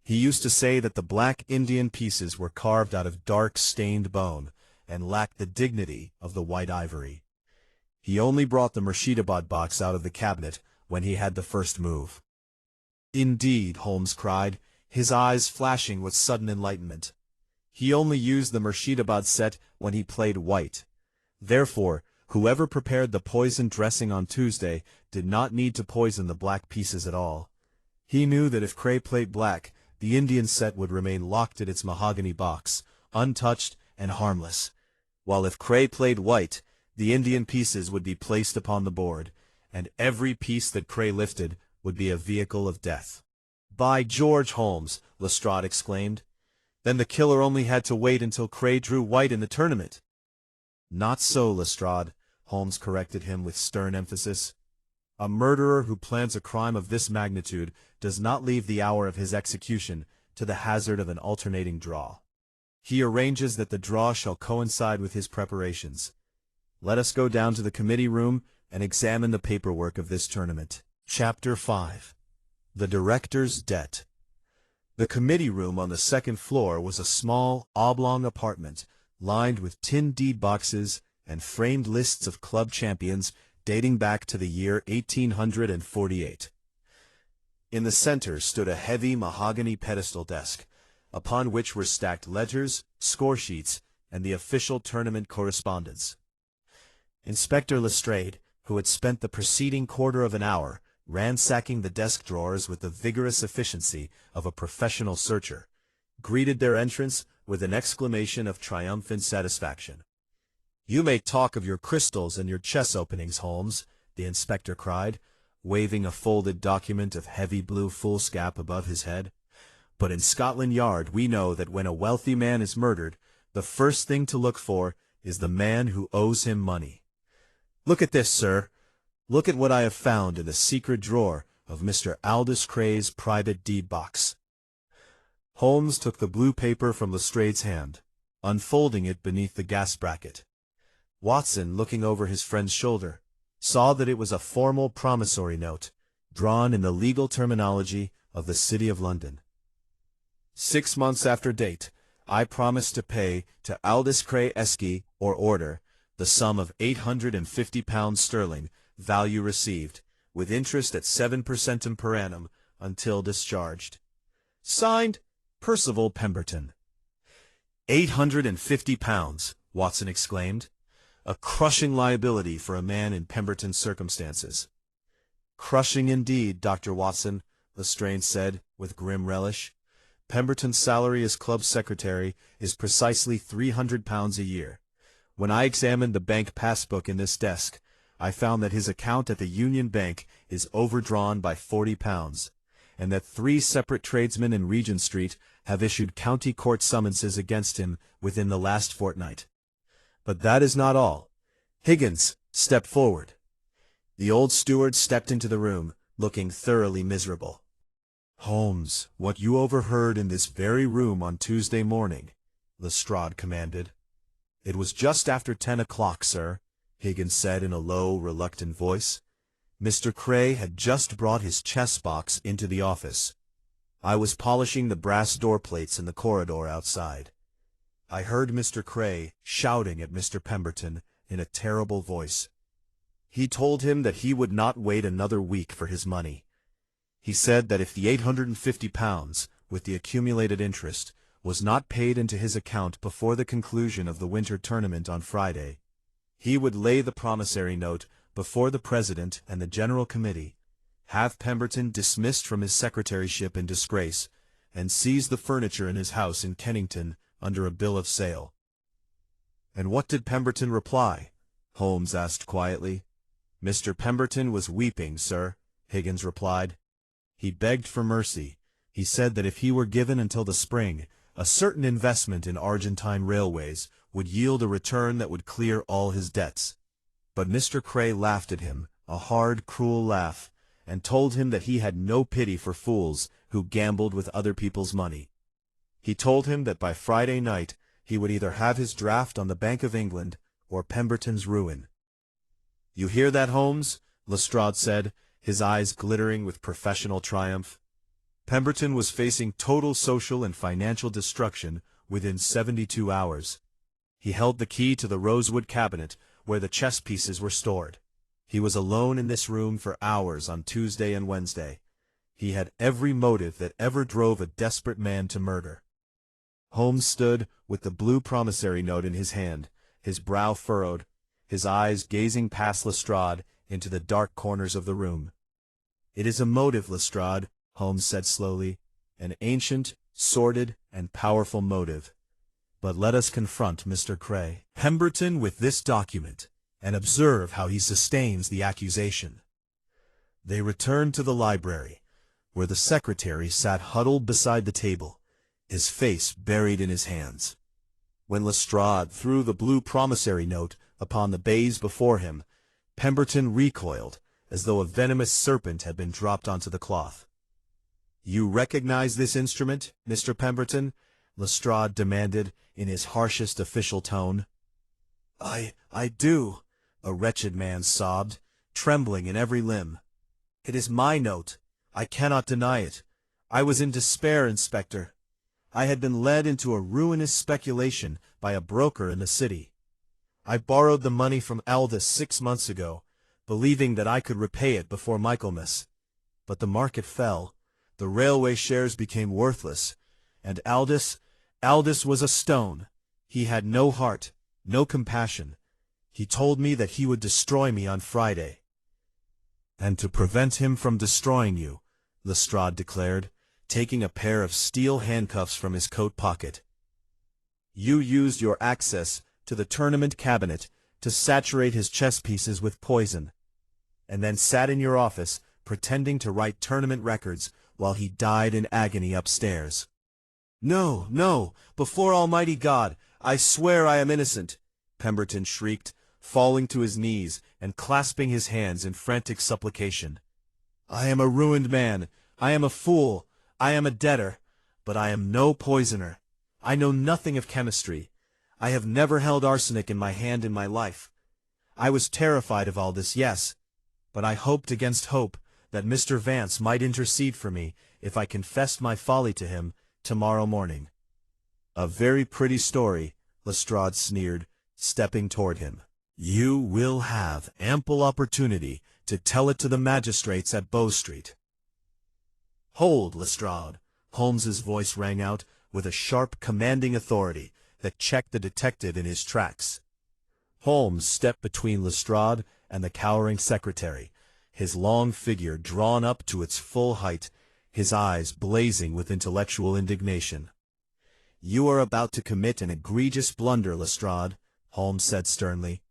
He used to say that the black Indian pieces were carved out of dark stained bone, and lacked the dignity of the white ivory. He only brought the Murshidabad box out of the cabinet when he had the first move. Indeed, Holmes cried, his eyes flashing with sudden enlightenment. He only used the Murshidabad set when he played white. Therefore, whoever prepared the poison dressing on Tuesday did not need to poison the black pieces at all. He knew that if Cray played black, the Indian set would remain locked in its mahogany box, untouched and harmless, while if Cray played white, the Indian pieces would be placed upon the board, and every piece that Cray lifted would be a vehicle of death. By George, Holmes, Lestrade exclaimed. Then the killer only had to wait until Cray drew white in the tournament. Not so, Lestrade, Holmes corrected him with stern emphasis. A murderer who plans a crime of this magnitude does not leave the hour of his execution to the hazard of an alternating draw. He arranges that the draw shall coincide with his preparations. Let us go down to the committee room and examine the paperwork of this tournament. Chapter 5. The Director's Debt. The committee room on the second floor was a small, oblong apartment lined with tin deed boxes and framed lists of club champions dating back to the year 1848. In the center stood a heavy mahogany pedestal desk, upon which were stacked ledgers, score sheets, and the official tournament correspondence. Inspector Lestrade, who had spent the preceding quarter of an hour ransacking the desk drawers with the vigorous efficiency of a professional searcher, greeted their entrance with an exclamation of triumphant satisfaction. "You may talk of your crystals and your chess openings, Holmes," the inspector cried, waving a folded document of heavy blue foolscap above his head. "But in Scotland Yard we know that when a wealthy man is murdered, the first thing to look for is the man who owes him money. Look at this, sir. Look at what I have found in the secret drawer of Mr. Aldous Cray's private deed box." Holmes took the blue paper from Lestrade's hand, unfolding it beneath the gas bracket. Watson, looking over his friend's shoulder, saw that it was a formal promissory note, drawn in the legal terminology of the City of London. 6 months after date, I promise to pay to Aldous Cray Esky, or order, the sum of £850 sterling, value received, with interest at 7% per annum, until discharged. Signed, Percival Pemberton. £850, Watson exclaimed. A crushing liability for a man in Pemberton's circumstances. Crushing indeed, Dr. Watson, Lestrade said, with grim relish. Pemberton's salary as club secretary is precisely £300 a year. When I examined the bank passbook in this desk, I found that his account at the Union Bank is overdrawn by £40, and that 3 separate tradesmen in Regent Street have issued county court summonses against him within the last fortnight. But that is not all. Higgins, step forward. The old steward stepped into the room, looking thoroughly miserable. Holmes, what you overheard in this very room on Tuesday morning, Lestrade commanded. It was just after 10 o'clock, sir, Higgins said in a low, reluctant voice. Mr. Cray had just brought his chess box into the office. I was polishing the brass door plates in the corridor outside. I heard Mr. Cray shouting at Mr. Pemberton in a terrible voice. He told him that he would not wait another week for his money. He said that if the £850, with the accumulated interest, was not paid into his account before the conclusion of the winter tournament on Friday, he would lay the promissory note before the President and the General Committee, have Pemberton dismissed from his secretaryship in disgrace, and seize the furniture in his house in Kennington under a bill of sale. And what did Pemberton reply? Holmes asked quietly. Mr. Pemberton was weeping, sir, Higgins replied. He begged for mercy. He said that if he were given until the spring, a certain investment in Argentine railways would yield a return that would clear all his debts. But Mr. Cray laughed at him, a hard, cruel laugh, and told him that he had no pity for fools who gambled with other people's money. He told him that by Friday night he would either have his draft on the Bank of England or Pemberton's ruin. "You hear that, Holmes?" Lestrade said, his eyes glittering with professional triumph. Pemberton was facing total social and financial destruction within 72 hours. He held the key to the rosewood cabinet where the chess pieces were stored. He was alone in this room for hours on Tuesday and Wednesday. He had every motive that ever drove a desperate man to murder. Holmes stood with the blue promissory note in his hand, his brow furrowed, his eyes gazing past Lestrade into the dark corners of the room. "It is a motive, Lestrade," Holmes said slowly, "an ancient, sordid, and powerful motive. But let us confront Mr. Cray, Pemberton, with this document, and observe how he sustains the accusation." They returned to the library, where the secretary sat huddled beside the table, his face buried in his hands. When Lestrade threw the blue promissory note upon the baize before him, Pemberton recoiled, as though a venomous serpent had been dropped onto the cloth. "You recognize this instrument, Mr. Pemberton?" Lestrade demanded in his harshest official tone. I do," a wretched man sobbed, trembling in every limb. "It is my note. I cannot deny it. I was in despair, Inspector. I had been led into a ruinous speculation by a broker in the city. I borrowed the money from Aldous 6 months ago, believing that I could repay it before Michaelmas. But the market fell, the railway shares became worthless, and Aldous was a stone. He had no heart, no compassion. He told me that he would destroy me on Friday." "And to prevent him from destroying you," Lestrade declared, taking a pair of steel handcuffs from his coat pocket, "you used your access to the tournament cabinet to saturate his chess pieces with poison, and then sat in your office pretending to write tournament records while he died in agony upstairs." "No, no, before Almighty God, I swear I am innocent," Pemberton shrieked, falling to his knees and clasping his hands in frantic supplication. "I am a ruined man. I am a fool. I am a debtor. But I am no poisoner. I know nothing of chemistry. I have never held arsenic in my hand in my life. I was terrified of all this, yes, but I hoped against hope that Mr. Vance might intercede for me if I confessed my folly to him tomorrow morning." "A very pretty story," Lestrade sneered, stepping toward him. "You will have ample opportunity to tell it to the magistrates at Bow Street." "Hold, Lestrade!" Holmes's voice rang out with a sharp, commanding authority that checked the detective in his tracks. Holmes stepped between Lestrade and the cowering secretary, his long figure drawn up to its full height, his eyes blazing with intellectual indignation. "You are about to commit an egregious blunder, Lestrade," Holmes said sternly.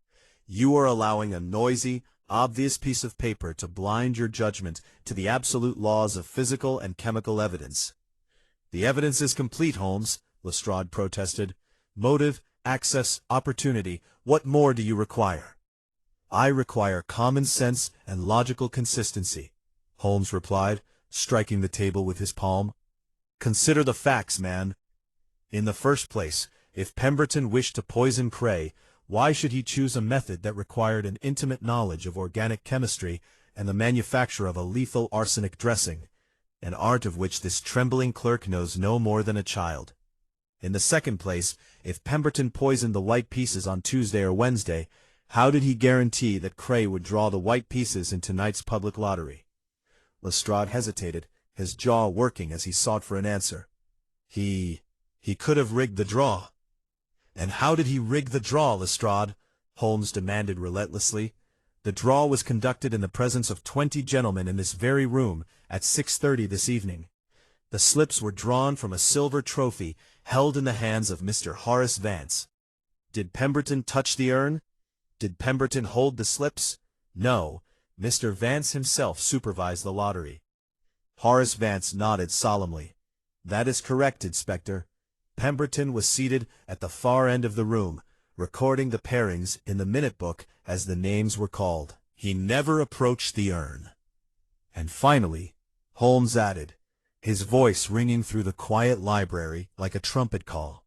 "You are allowing a noisy, obvious piece of paper to blind your judgment to the absolute laws of physical and chemical evidence." "The evidence is complete, Holmes," Lestrade protested. "Motive, access, opportunity, what more do you require?" "I require common sense and logical consistency," Holmes replied, striking the table with his palm. "Consider the facts, man. In the first place, if Pemberton wished to poison Cray, why should he choose a method that required an intimate knowledge of organic chemistry and the manufacture of a lethal arsenic dressing, an art of which this trembling clerk knows no more than a child? In the second place, if Pemberton poisoned the white pieces on Tuesday or Wednesday, how did he guarantee that Cray would draw the white pieces in tonight's public lottery?" Lestrade hesitated, his jaw working as he sought for an answer. He could have rigged the draw." "And how did he rig the draw, Lestrade?" Holmes demanded relentlessly. "The draw was conducted in the presence of 20 gentlemen in this very room at 6:30 this evening. The slips were drawn from a silver trophy held in the hands of Mr. Horace Vance. Did Pemberton touch the urn? Did Pemberton hold the slips? No, Mr. Vance himself supervised the lottery." Horace Vance nodded solemnly. "That is correct, Inspector. Pemberton was seated at the far end of the room, recording the pairings in the minute book as the names were called. He never approached the urn. And finally, Holmes added, his voice ringing through the quiet library like a trumpet call.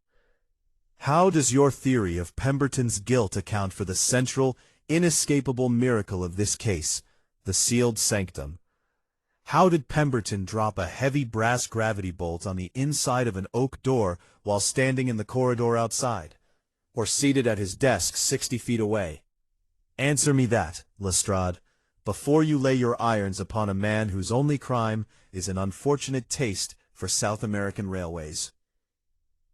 How does your theory of Pemberton's guilt account for the central, inescapable miracle of this case, the sealed sanctum? How did Pemberton drop a heavy brass gravity bolt on the inside of an oak door while standing in the corridor outside, or seated at his desk 60 feet away? Answer me that, Lestrade, before you lay your irons upon a man whose only crime is an unfortunate taste for South American railways.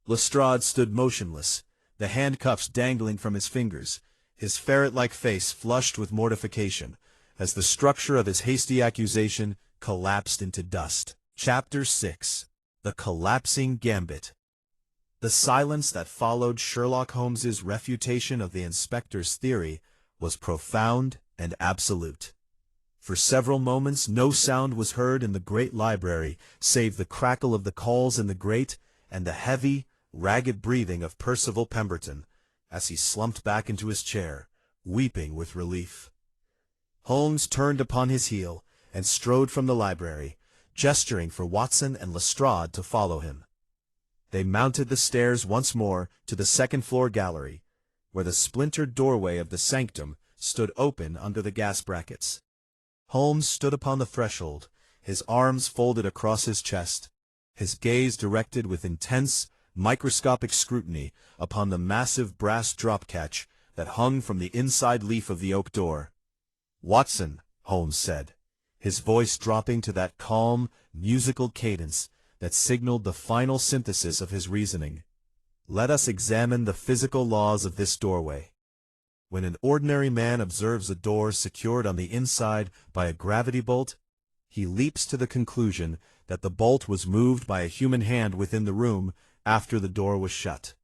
Lestrade stood motionless, the handcuffs dangling from his fingers, his ferret-like face flushed with mortification, as the structure of his hasty accusation collapsed into dust. Chapter 6. The Collapsing Gambit. The silence that followed Sherlock Holmes's refutation of the inspector's theory was profound and absolute. For several moments no sound was heard in the great library save the crackle of the coals in the grate and the heavy, ragged breathing of Percival Pemberton as he slumped back into his chair, weeping with relief. Holmes turned upon his heel and strode from the library, gesturing for Watson and Lestrade to follow him. They mounted the stairs once more to the second-floor gallery, where the splintered doorway of the sanctum stood open under the gas brackets. Holmes stood upon the threshold, his arms folded across his chest, his gaze directed with intense, microscopic scrutiny upon the massive brass drop-catch that hung from the inside leaf of the oak door. "Watson," Holmes said, his voice dropping to that calm, musical cadence that signaled the final synthesis of his reasoning. "Let us examine the physical laws of this doorway. When an ordinary man observes a door secured on the inside by a gravity bolt, he leaps to the conclusion that the bolt was moved by a human hand within the room after the door was shut.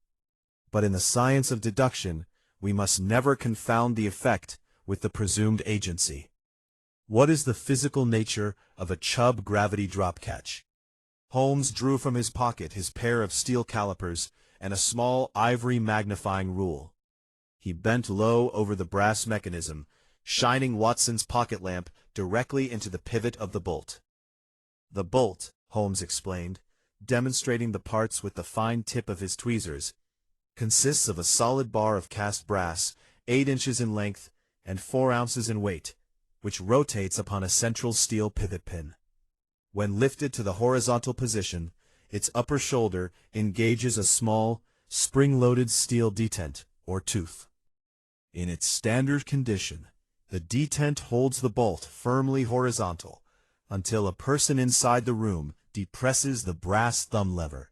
But in the science of deduction, we must never confound the effect with the presumed agency. What is the physical nature of a Chubb gravity drop catch?" Holmes drew from his pocket his pair of steel calipers and a small ivory magnifying rule. He bent low over the brass mechanism, shining Watson's pocket lamp directly into the pivot of the bolt. "The bolt," Holmes explained, demonstrating the parts with the fine tip of his tweezers, "consists of a solid bar of cast brass, 8 inches in length and 4 ounces in weight, which rotates upon a central steel pivot pin. When lifted to the horizontal position, its upper shoulder engages a small, spring-loaded steel detent, or tooth. In its standard condition, the detent holds the bolt firmly horizontal until a person inside the room depresses the brass thumb lever,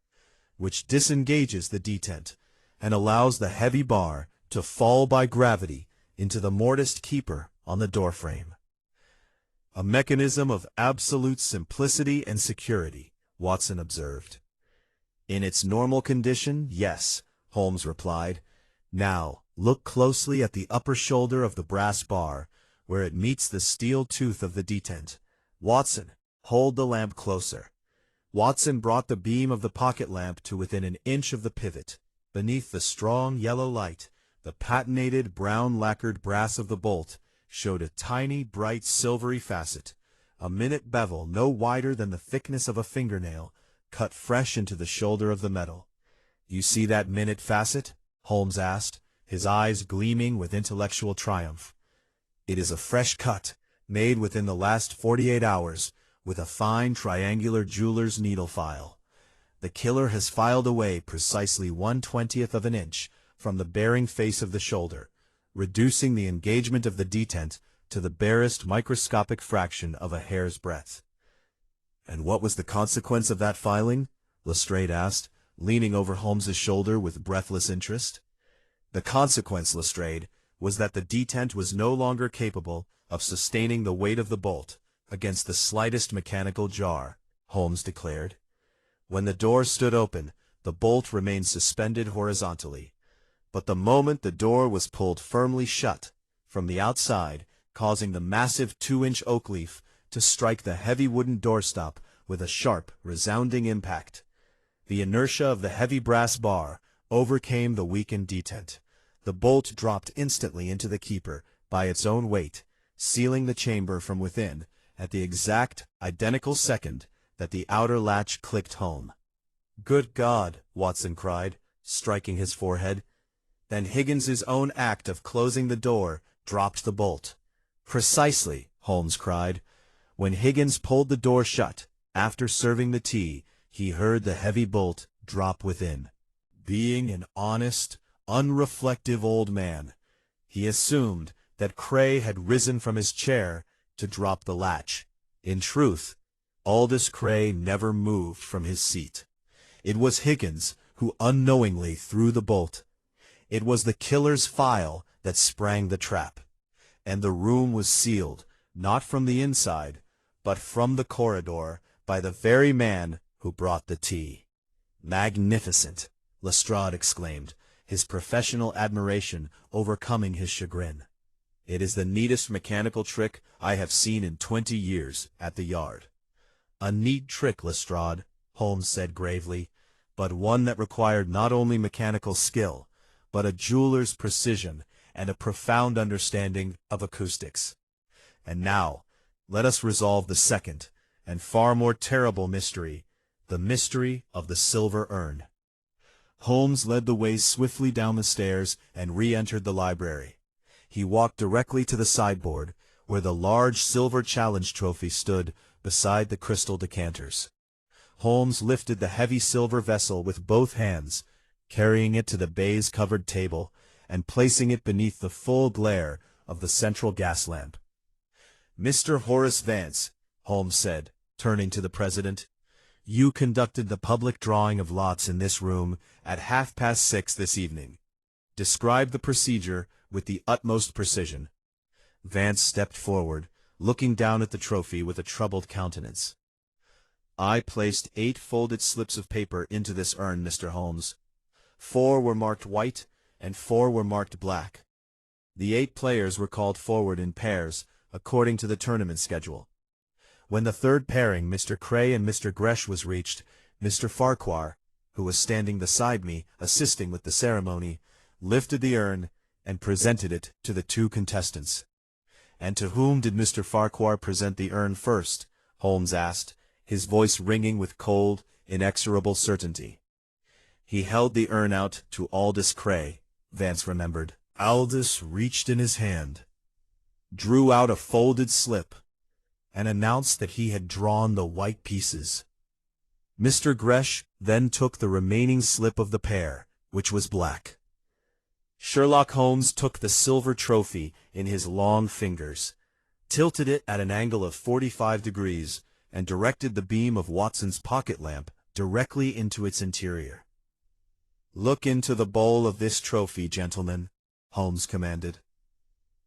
which disengages the detent and allows the heavy bar to fall by gravity into the mortised keeper on the doorframe. A mechanism of absolute simplicity and security," Watson observed. "In its normal condition, yes," Holmes replied. "Now, look closely at the upper shoulder of the brass bar, where it meets the steel tooth of the detent. Watson, hold the lamp closer." Watson brought the beam of the pocket lamp to within an inch of the pivot. Beneath the strong yellow light, the patinated brown lacquered brass of the bolt showed a tiny, bright, silvery facet, a minute bevel no wider than the thickness of a fingernail, cut fresh into the shoulder of the metal. "You see that minute facet?" Holmes asked, his eyes gleaming with intellectual triumph. "It is a fresh cut, made within the last 48 hours, with a fine triangular jeweler's needle file. The killer has filed away precisely 1/20th of an inch from the bearing face of the shoulder, reducing the engagement of the detent to the barest microscopic fraction of a hair's breadth." "And what was the consequence of that filing?" Lestrade asked, leaning over Holmes's shoulder with breathless interest. "The consequence, Lestrade, was that the detent was no longer capable of sustaining the weight of the bolt against the slightest mechanical jar," Holmes declared. "When the door stood open, the bolt remained suspended horizontally. But the moment the door was pulled firmly shut from the outside, causing the massive 2-inch oak leaf to strike the heavy wooden doorstop with a sharp, resounding impact, the inertia of the heavy brass bar overcame the weakened detent, the bolt dropped instantly into the keeper by its own weight, sealing the chamber from within at the exact, identical second that the outer latch clicked home. "Good God!" Watson cried, striking his forehead. Then Higgins's own act of closing the door dropped the bolt. "Precisely," Holmes cried. When Higgins pulled the door shut, after serving the tea, he heard the heavy bolt drop within. Being an honest, unreflective old man, he assumed that Cray had risen from his chair to drop the latch. In truth, Aldous Cray never moved from his seat. It was Higgins who unknowingly threw the bolt. It was the killer's file that sprang the trap. And the room was sealed, not from the inside, but from the corridor, by the very man who brought the tea. "Magnificent!" Lestrade exclaimed, his professional admiration overcoming his chagrin. "It is the neatest mechanical trick I have seen in 20 years at the Yard." "A neat trick, Lestrade," Holmes said gravely, "but one that required not only mechanical skill, but a jeweler's precision and a profound understanding of acoustics. And now, let us resolve the second, and far more terrible mystery, the mystery of the silver urn." Holmes led the way swiftly down the stairs and re-entered the library. He walked directly to the sideboard, where the large silver challenge trophy stood beside the crystal decanters. Holmes lifted the heavy silver vessel with both hands, carrying it to the baize-covered table, and placing it beneath the full glare of the central gas lamp. "Mr. Horace Vance," Holmes said, turning to the president, "you conducted the public drawing of lots in this room at 6:30 this evening. Describe the procedure with the utmost precision." Vance stepped forward, looking down at the trophy with a troubled countenance. "I placed 8 folded slips of paper into this urn, Mr. Holmes. 4 were marked white, and 4 were marked black. The 8 players were called forward in pairs, according to the tournament schedule. When the third pairing, Mr. Cray and Mr. Gresh, was reached, Mr. Farquhar, who was standing beside me, assisting with the ceremony, lifted the urn and presented it to the 2 contestants." "And to whom did Mr. Farquhar present the urn first?" Holmes asked, his voice ringing with cold, inexorable certainty. "He held the urn out to Aldous Cray," Vance remembered. Aldous reached in his hand, drew out a folded slip, and announced that he had drawn the white pieces. Mr. Gresh then took the remaining slip of the pair, which was black. Sherlock Holmes took the silver trophy in his long fingers, tilted it at an angle of 45 degrees, and directed the beam of Watson's pocket lamp directly into its interior. "Look into the bowl of this trophy, gentlemen," Holmes commanded.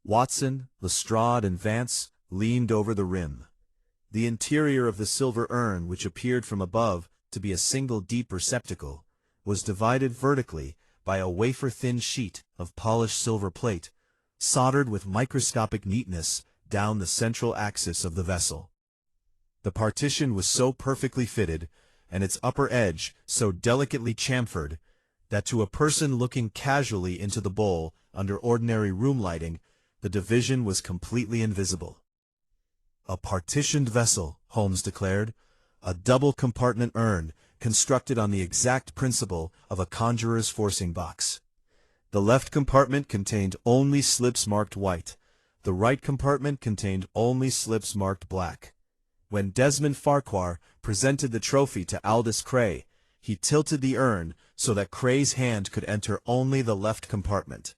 Watson, Lestrade, and Vance leaned over the rim. The interior of the silver urn, which appeared from above to be a single deep receptacle, was divided vertically by a wafer-thin sheet of polished silver plate, soldered with microscopic neatness down the central axis of the vessel. The partition was so perfectly fitted, and its upper edge so delicately chamfered, that to a person looking casually into the bowl under ordinary room lighting, the division was completely invisible. "A partitioned vessel," Holmes declared, "a double-compartment urn constructed on the exact principle of a conjurer's forcing box. The left compartment contained only slips marked white. The right compartment contained only slips marked black. When Desmond Farquhar presented the trophy to Aldous Cray, he tilted the urn so that Cray's hand could enter only the left compartment.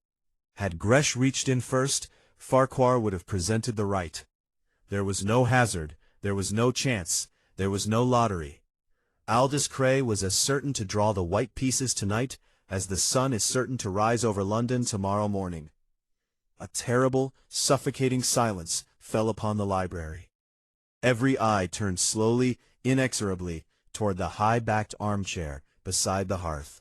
Had Gresh reached in first, Farquhar would have presented the right. There was no hazard, there was no chance, there was no lottery. Aldous Cray was as certain to draw the white pieces tonight as the sun is certain to rise over London tomorrow morning." A terrible, suffocating silence fell upon the library. Every eye turned slowly, inexorably, toward the high-backed armchair beside the hearth.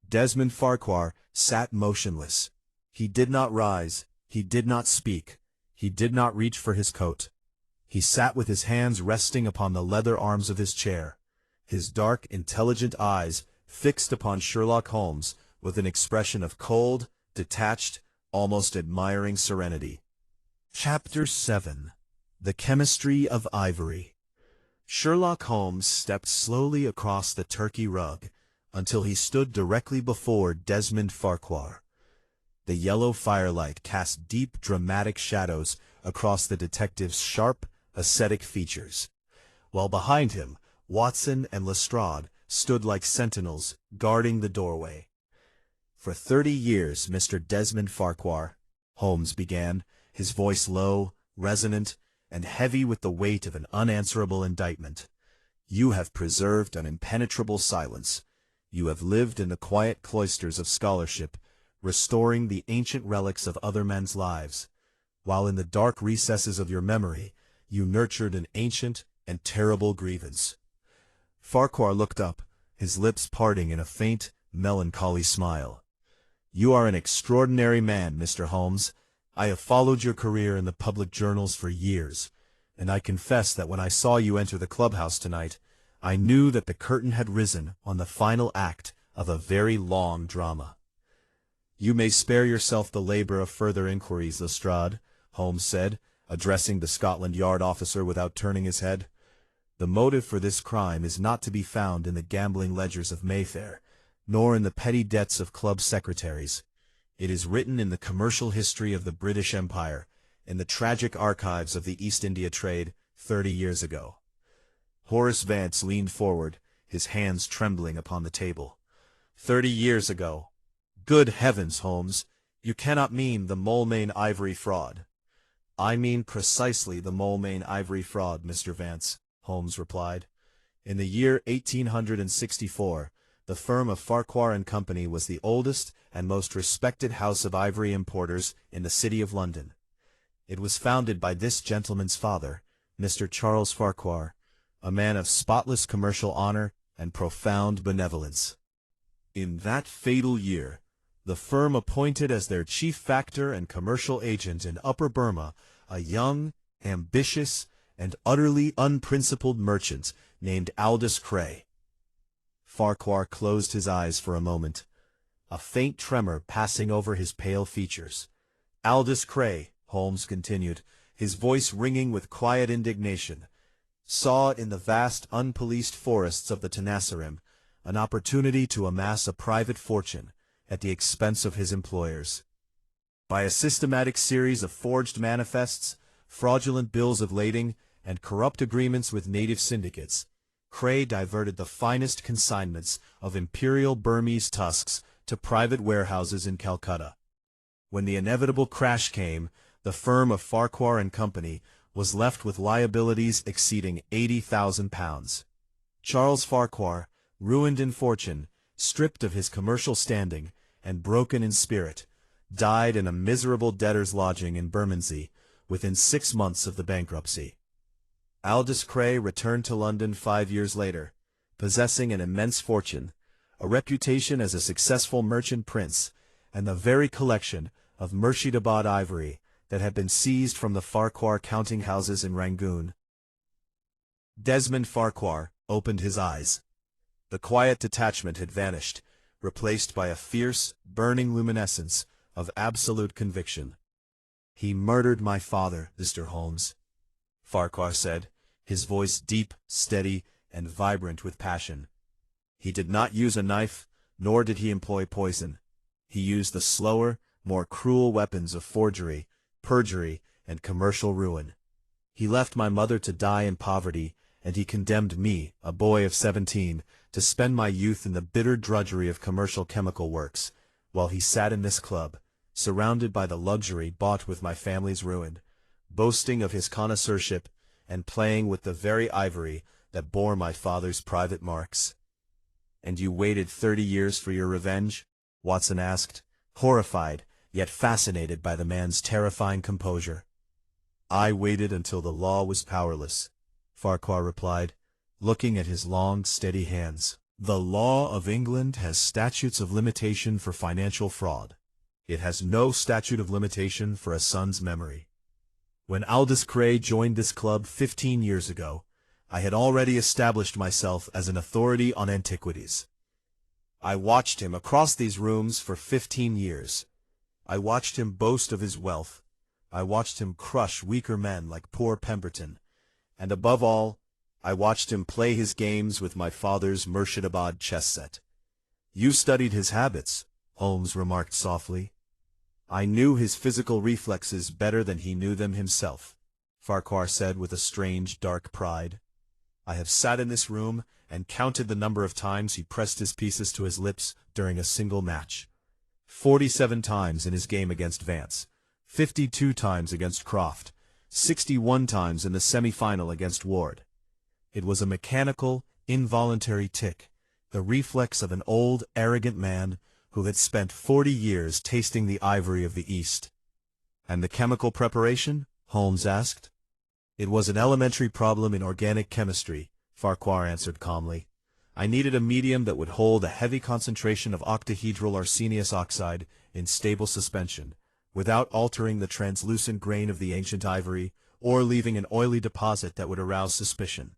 Desmond Farquhar sat motionless. He did not rise, he did not speak, he did not reach for his coat. He sat with his hands resting upon the leather arms of his chair, his dark, intelligent eyes fixed upon Sherlock Holmes with an expression of cold, detached, almost admiring serenity. Chapter 7. The Chemistry of Ivory. Sherlock Holmes stepped slowly across the Turkey rug until he stood directly before Desmond Farquhar. The yellow firelight cast deep, dramatic shadows across the detective's sharp, ascetic features, while behind him, Watson and Lestrade stood like sentinels guarding the doorway. "For 30 years, Mr. Desmond Farquhar," Holmes began, his voice low, resonant, and heavy with the weight of an unanswerable indictment, "you have preserved an impenetrable silence. You have lived in the quiet cloisters of scholarship, restoring the ancient relics of other men's lives, while in the dark recesses of your memory you nurtured an ancient and terrible grievance." Farquhar looked up, his lips parting in a faint, melancholy smile. "You are an extraordinary man, Mr. Holmes. I have followed your career in the public journals for years, and I confess that when I saw you enter the clubhouse tonight, I knew that the curtain had risen on the final act of a very long drama." "You may spare yourself the labor of further inquiries, Lestrade," Holmes said, addressing the Scotland Yard officer without turning his head. "The motive for this crime is not to be found in the gambling ledgers of Mayfair, nor in the petty debts of club secretaries. It is written in the commercial history of the British Empire, in the tragic archives of the East India trade 30 years ago." Horace Vance leaned forward, his hands trembling upon the table. 30 years ago. Good heavens, Holmes, you cannot mean the Moulmein Ivory fraud." "I mean precisely the Moulmein Ivory fraud, Mr. Vance," Holmes replied. "In the year 1864, the firm of Farquhar and Company was the oldest and most respected house of ivory importers in the city of London. It was founded by this gentleman's father, Mr. Charles Farquhar, a man of spotless commercial honor and profound benevolence. In that fatal year, the firm appointed as their chief factor and commercial agent in Upper Burma a young, ambitious, and utterly unprincipled merchant named Aldous Cray." Farquhar closed his eyes for a moment, a faint tremor passing over his pale features. "Aldous Cray," Holmes continued, his voice ringing with quiet indignation, "saw in the vast unpoliced forests of the Tenasserim an opportunity to amass a private fortune at the expense of his employers. By a systematic series of forged manifests, fraudulent bills of lading, and corrupt agreements with native syndicates, Cray diverted the finest consignments of imperial Burmese tusks to private warehouses in Calcutta. When the inevitable crash came, the firm of Farquhar and Company was left with liabilities exceeding £80,000. Charles Farquhar, ruined in fortune, stripped of his commercial standing, and broken in spirit, died in a miserable debtor's lodging in Bermondsey within 6 months of the bankruptcy. Aldous Cray returned to London 5 years later, possessing an immense fortune, a reputation as a successful merchant prince, and the very collection of Murshidabad ivory that had been seized from the Farquhar counting houses in Rangoon." Desmond Farquhar opened his eyes. The quiet detachment had vanished, replaced by a fierce, burning luminescence of absolute conviction. "He murdered my father, Mr. Holmes," Farquhar said, his voice deep, steady, and vibrant with passion. "He did not use a knife, nor did he employ poison. He used the slower, more cruel weapons of forgery, perjury, and commercial ruin. He left my mother to die in poverty, and he condemned me, a boy of 17, to spend my youth in the bitter drudgery of commercial chemical works, while he sat in this club, surrounded by the luxury bought with my family's ruin, boasting of his connoisseurship, and playing with the very ivory that bore my father's private marks." "And you waited 30 years for your revenge?" Watson asked, horrified, yet fascinated by the man's terrifying composure. "I waited until the law was powerless," Farquhar replied, looking at his long, steady hands. "The law of England has statutes of limitation for financial fraud. It has no statute of limitation for a son's memory. When Aldous Cray joined this club 15 years ago, I had already established myself as an authority on antiquities. I watched him across these rooms for 15 years. I watched him boast of his wealth. I watched him crush weaker men like poor Pemberton. And above all, I watched him play his games with my father's Murshidabad chess set. You studied his habits, Holmes remarked softly. I knew his physical reflexes better than he knew them himself, Farquhar said with a strange, dark pride. I have sat in this room and counted the number of times he pressed his pieces to his lips during a single match. 47 times in his game against Vance, 52 times against Croft, 61 times in the semi-final against Ward. It was a mechanical, involuntary tick, the reflex of an old, arrogant man who had spent 40 years tasting the ivory of the East. And the chemical preparation? Holmes asked. It was an elementary problem in organic chemistry, Farquhar answered calmly. I needed a medium that would hold a heavy concentration of octahedral arsenious oxide in stable suspension, without altering the translucent grain of the ancient ivory, or leaving an oily deposit that would arouse suspicion.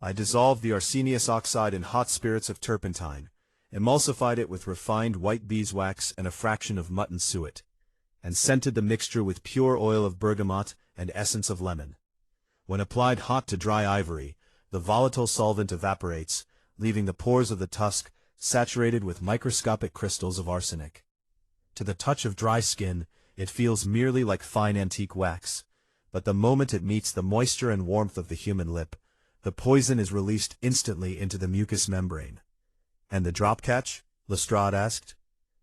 I dissolved the arsenious oxide in hot spirits of turpentine, emulsified it with refined white beeswax and a fraction of mutton suet, and scented the mixture with pure oil of bergamot and essence of lemon. When applied hot to dry ivory, the volatile solvent evaporates, leaving the pores of the tusk saturated with microscopic crystals of arsenic. To the touch of dry skin, it feels merely like fine antique wax, but the moment it meets the moisture and warmth of the human lip, the poison is released instantly into the mucous membrane. And the drop catch? Lestrade asked.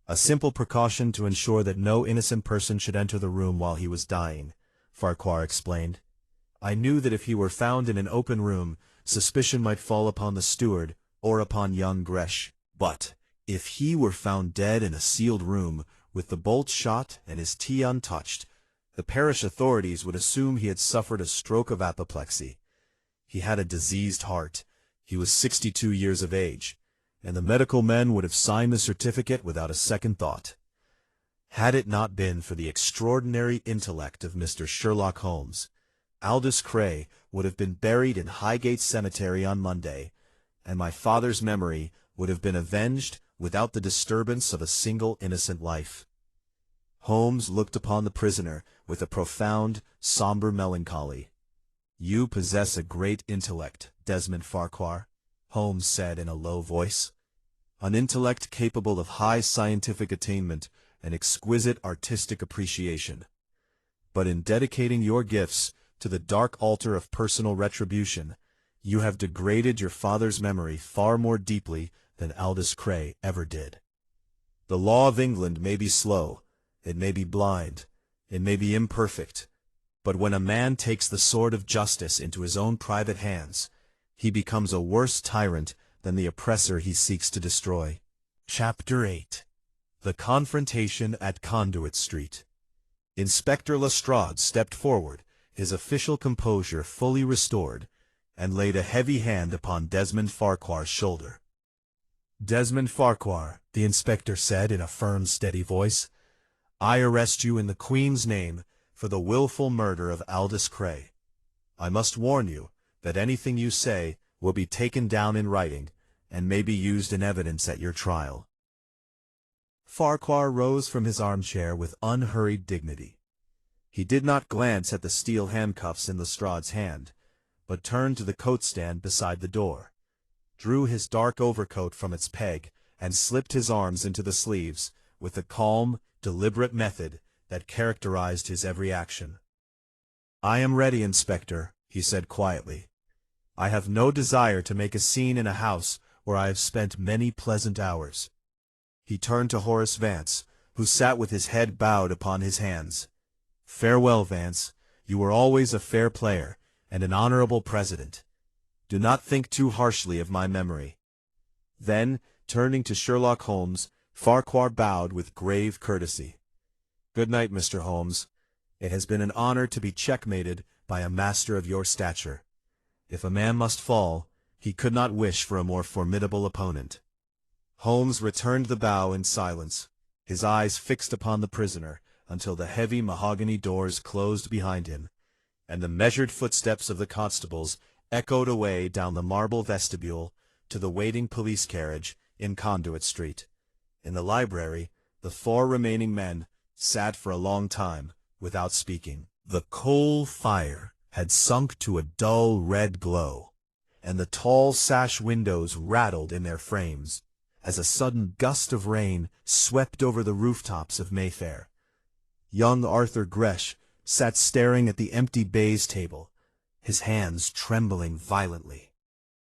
A simple precaution to ensure that no innocent person should enter the room while he was dying, Farquhar explained. I knew that if he were found in an open room, suspicion might fall upon the steward or upon young Gresh. But if he were found dead in a sealed room, with the bolt shot and his tea untouched, the parish authorities would assume he had suffered a stroke of apoplexy. He had a diseased heart. He was 62 years of age, and the medical men would have signed the certificate without a second thought. Had it not been for the extraordinary intellect of Mr. Sherlock Holmes, Aldous Cray would have been buried in Highgate Cemetery on Monday, and my father's memory would have been avenged without the disturbance of a single innocent life. Holmes looked upon the prisoner with a profound, somber melancholy. You possess a great intellect, Desmond Farquhar, Holmes said in a low voice. An intellect capable of high scientific attainment and exquisite artistic appreciation. But in dedicating your gifts to the dark altar of personal retribution, you have degraded your father's memory far more deeply than Aldous Cray ever did. The law of England may be slow, it may be blind, it may be imperfect, but when a man takes the sword of justice into his own private hands, he becomes a worse tyrant than the oppressor he seeks to destroy. Chapter 8. The Confrontation at Conduit Street. Inspector Lestrade stepped forward, his official composure fully restored, and laid a heavy hand upon Desmond Farquhar's shoulder. Desmond Farquhar, the inspector said in a firm, steady voice, I arrest you in the Queen's name for the willful murder of Aldous Cray. I must warn you that anything you say will be taken down in writing and may be used in evidence at your trial. Farquhar rose from his armchair with unhurried dignity. He did not glance at the steel handcuffs in Lestrade's hand, but turned to the coat stand beside the door, drew his dark overcoat from its peg, and slipped his arms into the sleeves with the calm, deliberate method that characterized his every action. I am ready, Inspector, he said quietly. I have no desire to make a scene in a house where I have spent many pleasant hours. He turned to Horace Vance, who sat with his head bowed upon his hands. Farewell, Vance. You were always a fair player, and an honorable president. Do not think too harshly of my memory. Then, turning to Sherlock Holmes, Farquhar bowed with grave courtesy. Good night, Mr. Holmes. It has been an honor to be checkmated by a master of your stature. If a man must fall, he could not wish for a more formidable opponent. Holmes returned the bow in silence, his eyes fixed upon the prisoner until the heavy mahogany doors closed behind him, and the measured footsteps of the constables echoed away down the marble vestibule to the waiting police carriage in Conduit Street. In the library, the 4 remaining men sat for a long time, without speaking. The coal fire had sunk to a dull red glow, and the tall sash windows rattled in their frames, as a sudden gust of rain swept over the rooftops of Mayfair. Young Arthur Gresh sat staring at the empty baize table, his hands trembling violently.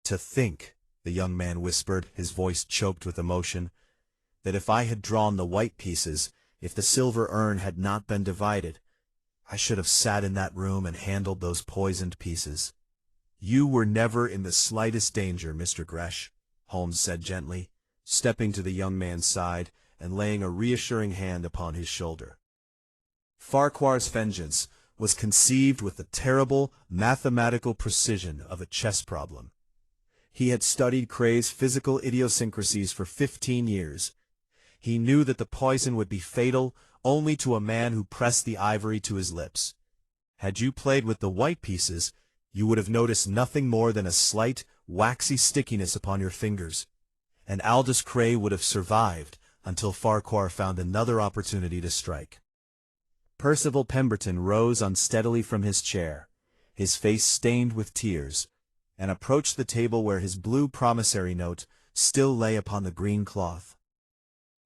"To think," the young man whispered, his voice choked with emotion, "that if I had drawn the white pieces, if the silver urn had not been divided, I should have sat in that room and handled those poisoned pieces." "You were never in the slightest danger, Mr. Gresh," Holmes said gently, stepping to the young man's side and laying a reassuring hand upon his shoulder. Farquhar's vengeance was conceived with the terrible mathematical precision of a chess problem. He had studied Cray's physical idiosyncrasies for 15 years. He knew that the poison would be fatal only to a man who pressed the ivory to his lips. Had you played with the white pieces, you would have noticed nothing more than a slight, waxy stickiness upon your fingers, and Aldous Cray would have survived until Farquhar found another opportunity to strike. Percival Pemberton rose unsteadily from his chair, his face stained with tears, and approached the table where his blue promissory note still lay upon the green cloth.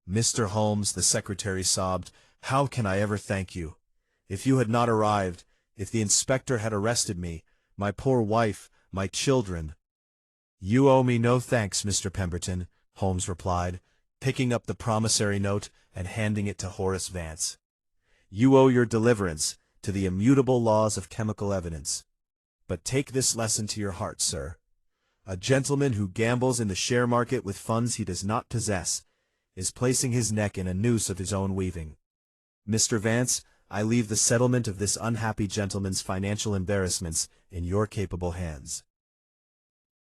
"Mr. Holmes," the secretary sobbed, "how can I ever thank you? If you had not arrived, if the inspector had arrested me, my poor wife, my children—" "You owe me no thanks, Mr. Pemberton," Holmes replied, picking up the promissory note and handing it to Horace Vance. "You owe your deliverance to the immutable laws of chemical evidence. But take this lesson to your heart, sir. A gentleman who gambles in the share market with funds he does not possess is placing his neck in a noose of his own weaving. Mr. Vance, I leave the settlement of this unhappy gentleman's financial embarrassments in your capable hands."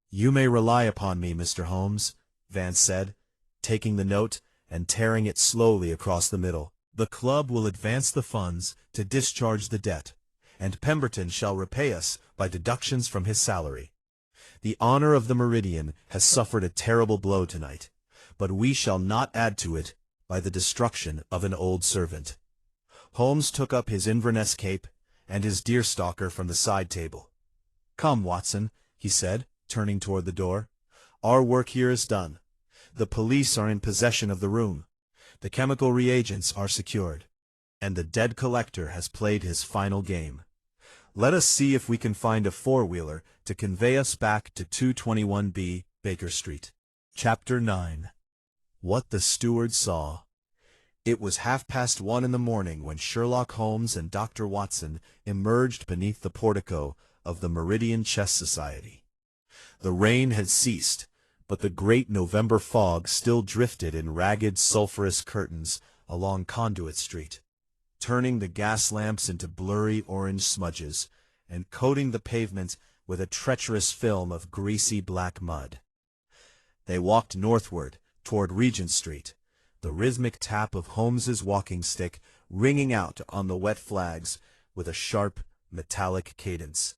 "You may rely upon me, Mr. Holmes," Vance said, taking the note and tearing it slowly across the middle. "The club will advance the funds to discharge the debt, and Pemberton shall repay us by deductions from his salary. The honor of the Meridian has suffered a terrible blow tonight, but we shall not add to it by the destruction of an old servant." Holmes took up his Inverness cape and his deerstalker from the side table. "Come, Watson," he said, turning toward the door. "Our work here is done. The police are in possession of the room. The chemical reagents are secured, and the dead collector has played his final game. Let us see if we can find a four-wheeler to convey us back to 221B Baker Street." Chapter 9. What the Steward Saw. It was 1:30 in the morning when Sherlock Holmes and Dr. Watson emerged beneath the portico of the Meridian Chess Society. The rain had ceased, but the great November fog still drifted in ragged sulphurous curtains along Conduit Street, turning the gas lamps into blurry orange smudges, and coating the pavement with a treacherous film of greasy black mud. They walked northward, toward Regent Street, the rhythmic tap of Holmes's walking stick ringing out on the wet flags with a sharp, metallic cadence.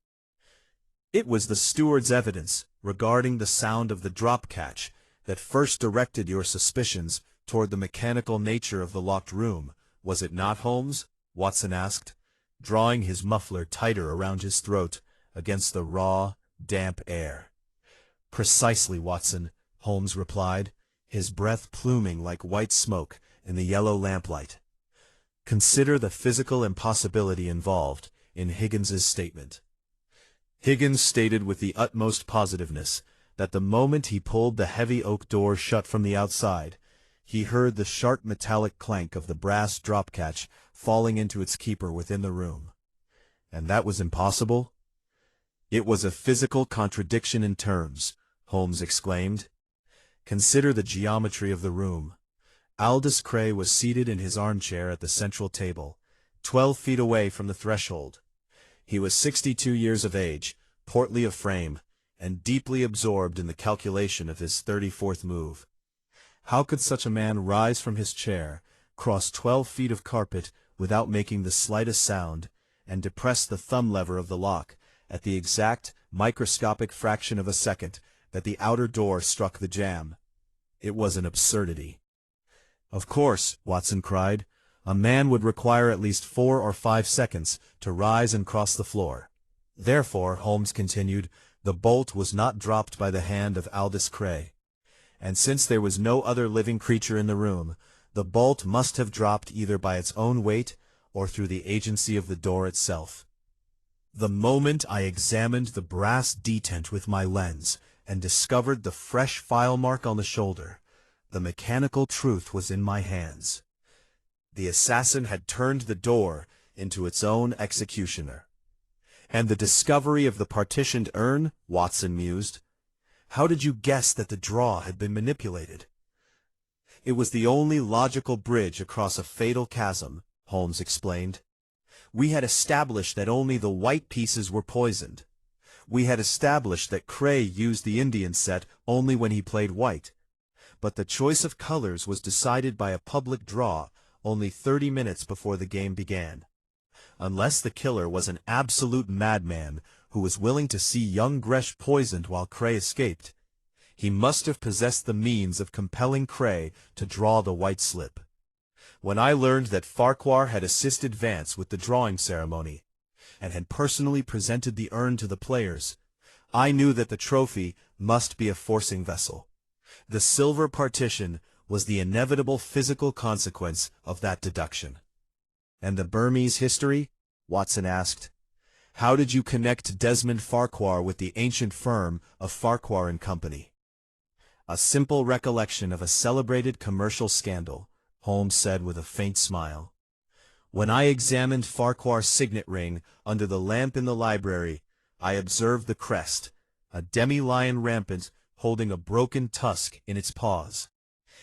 It was the steward's evidence regarding the sound of the drop-catch that first directed your suspicions toward the mechanical nature of the locked room, was it not, Holmes? Watson asked, drawing his muffler tighter around his throat against the raw, damp air. "Precisely, Watson," Holmes replied, his breath pluming like white smoke in the yellow lamplight. "Consider the physical impossibility involved in Higgins's statement." Higgins stated with the utmost positiveness that the moment he pulled the heavy oak door shut from the outside, he heard the sharp metallic clank of the brass drop-catch falling into its keeper within the room. And that was impossible? "It was a physical contradiction in terms," Holmes exclaimed. "Consider the geometry of the room. Aldous Cray was seated in his armchair at the central table, 12 feet away from the threshold. He was 62 years of age, portly of frame, and deeply absorbed in the calculation of his 34th move. How could such a man rise from his chair, cross 12 feet of carpet without making the slightest sound, and depress the thumb lever of the lock at the exact microscopic fraction of a second that the outer door struck the jamb? It was an absurdity. "Of course," Watson cried, A man would require at least 4 or 5 seconds to rise and cross the floor. Therefore, Holmes continued, the bolt was not dropped by the hand of Aldous Cray. And since there was no other living creature in the room, the bolt must have dropped either by its own weight or through the agency of the door itself. The moment I examined the brass detent with my lens and discovered the fresh file mark on the shoulder, the mechanical truth was in my hands. The assassin had turned the door into its own executioner. And the discovery of the partitioned urn, Watson mused. How did you guess that the draw had been manipulated? It was the only logical bridge across a fatal chasm, Holmes explained. We had established that only the white pieces were poisoned. We had established that Cray used the Indian set only when he played white. But the choice of colors was decided by a public draw only 30 minutes before the game began. Unless the killer was an absolute madman who was willing to see young Gresh poisoned while Cray escaped, he must have possessed the means of compelling Cray to draw the white slip. When I learned that Farquhar had assisted Vance with the drawing ceremony, and had personally presented the urn to the players, I knew that the trophy must be a forcing vessel. The silver partition was the inevitable physical consequence of that deduction. And the Burmese history? Watson asked. How did you connect Desmond Farquhar with the ancient firm of Farquhar and Company? A simple recollection of a celebrated commercial scandal, Holmes said with a faint smile. When I examined Farquhar's signet ring under the lamp in the library, I observed the crest, a demi-lion rampant holding a broken tusk in its paws.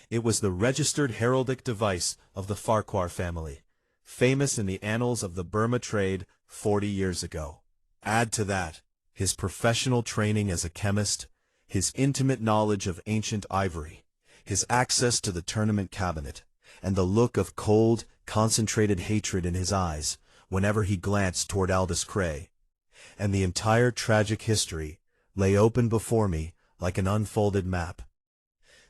It was the registered heraldic device of the Farquhar family, famous in the annals of the Burma trade 40 years ago. Add to that his professional training as a chemist, his intimate knowledge of ancient ivory, his access to the tournament cabinet, and the look of cold, concentrated hatred in his eyes whenever he glanced toward Aldous Cray, and the entire tragic history lay open before me like an unfolded map.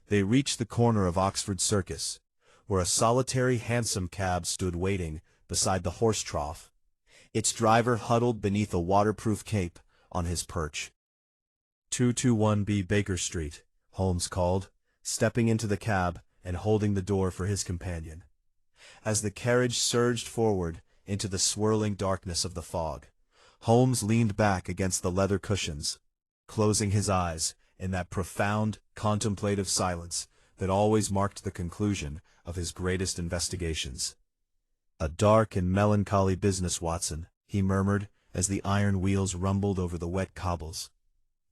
They reached the corner of Oxford Circus, where a solitary hansom cab stood waiting beside the horse trough, its driver huddled beneath a waterproof cape on his perch. 221B Baker Street, Holmes called, stepping into the cab and holding the door for his companion. As the carriage surged forward into the swirling darkness of the fog, Holmes leaned back against the leather cushions, closing his eyes in that profound, contemplative silence that always marked the conclusion of his greatest investigations. A dark and melancholy business, Watson, he murmured as the iron wheels rumbled over the wet cobbles.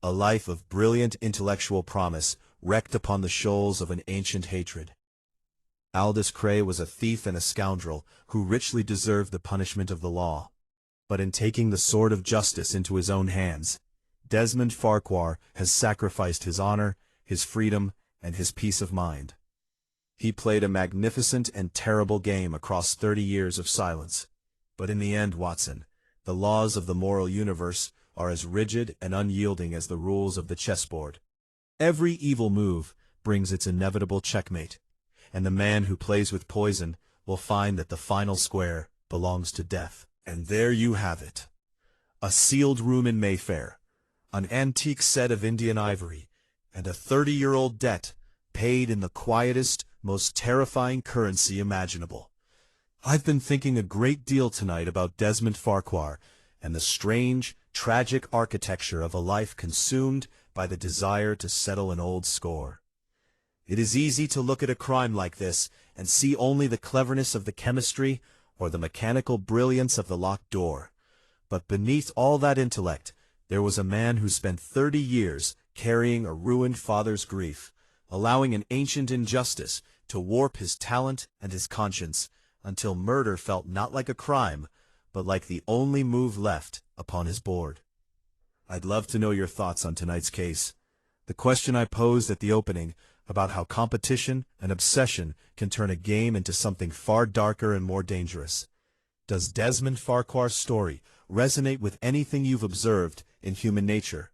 A life of brilliant intellectual promise wrecked upon the shoals of an ancient hatred. Aldous Cray was a thief and a scoundrel who richly deserved the punishment of the law. But in taking the sword of justice into his own hands, Desmond Farquhar has sacrificed his honor, his freedom, and his peace of mind. He played a magnificent and terrible game across 30 years of silence. But in the end, Watson, the laws of the moral universe are as rigid and unyielding as the rules of the chessboard. Every evil move brings its inevitable checkmate, and the man who plays with poison will find that the final square belongs to death. And there you have it. A sealed room in Mayfair, an antique set of Indian ivory, and a 30-year-old debt paid in the quietest, most terrifying currency imaginable. I've been thinking a great deal tonight about Desmond Farquhar and the strange, tragic architecture of a life consumed by the desire to settle an old score. It is easy to look at a crime like this and see only the cleverness of the chemistry or the mechanical brilliance of the locked door. But beneath all that intellect, there was a man who spent 30 years carrying a ruined father's grief, allowing an ancient injustice to warp his talent and his conscience until murder felt not like a crime, but like the only move left upon his board. I'd love to know your thoughts on tonight's case. The question I posed at the opening about how competition and obsession can turn a game into something far darker and more dangerous. Does Desmond Farquhar's story resonate with anything you've observed in human nature?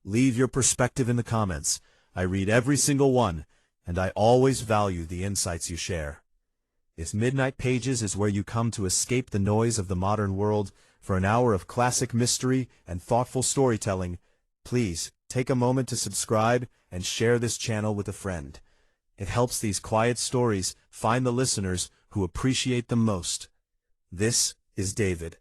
Leave your perspective in the comments. I read every single one, and I always value the insights you share. If Midnight Pages is where you come to escape the noise of the modern world for an hour of classic mystery and thoughtful storytelling, please take a moment to subscribe and share this channel with a friend. It helps these quiet stories find the listeners who appreciate them most. This is David.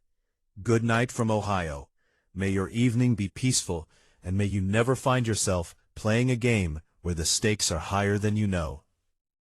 Good night from Ohio. May your evening be peaceful, and may you never find yourself playing a game where the stakes are higher than you know.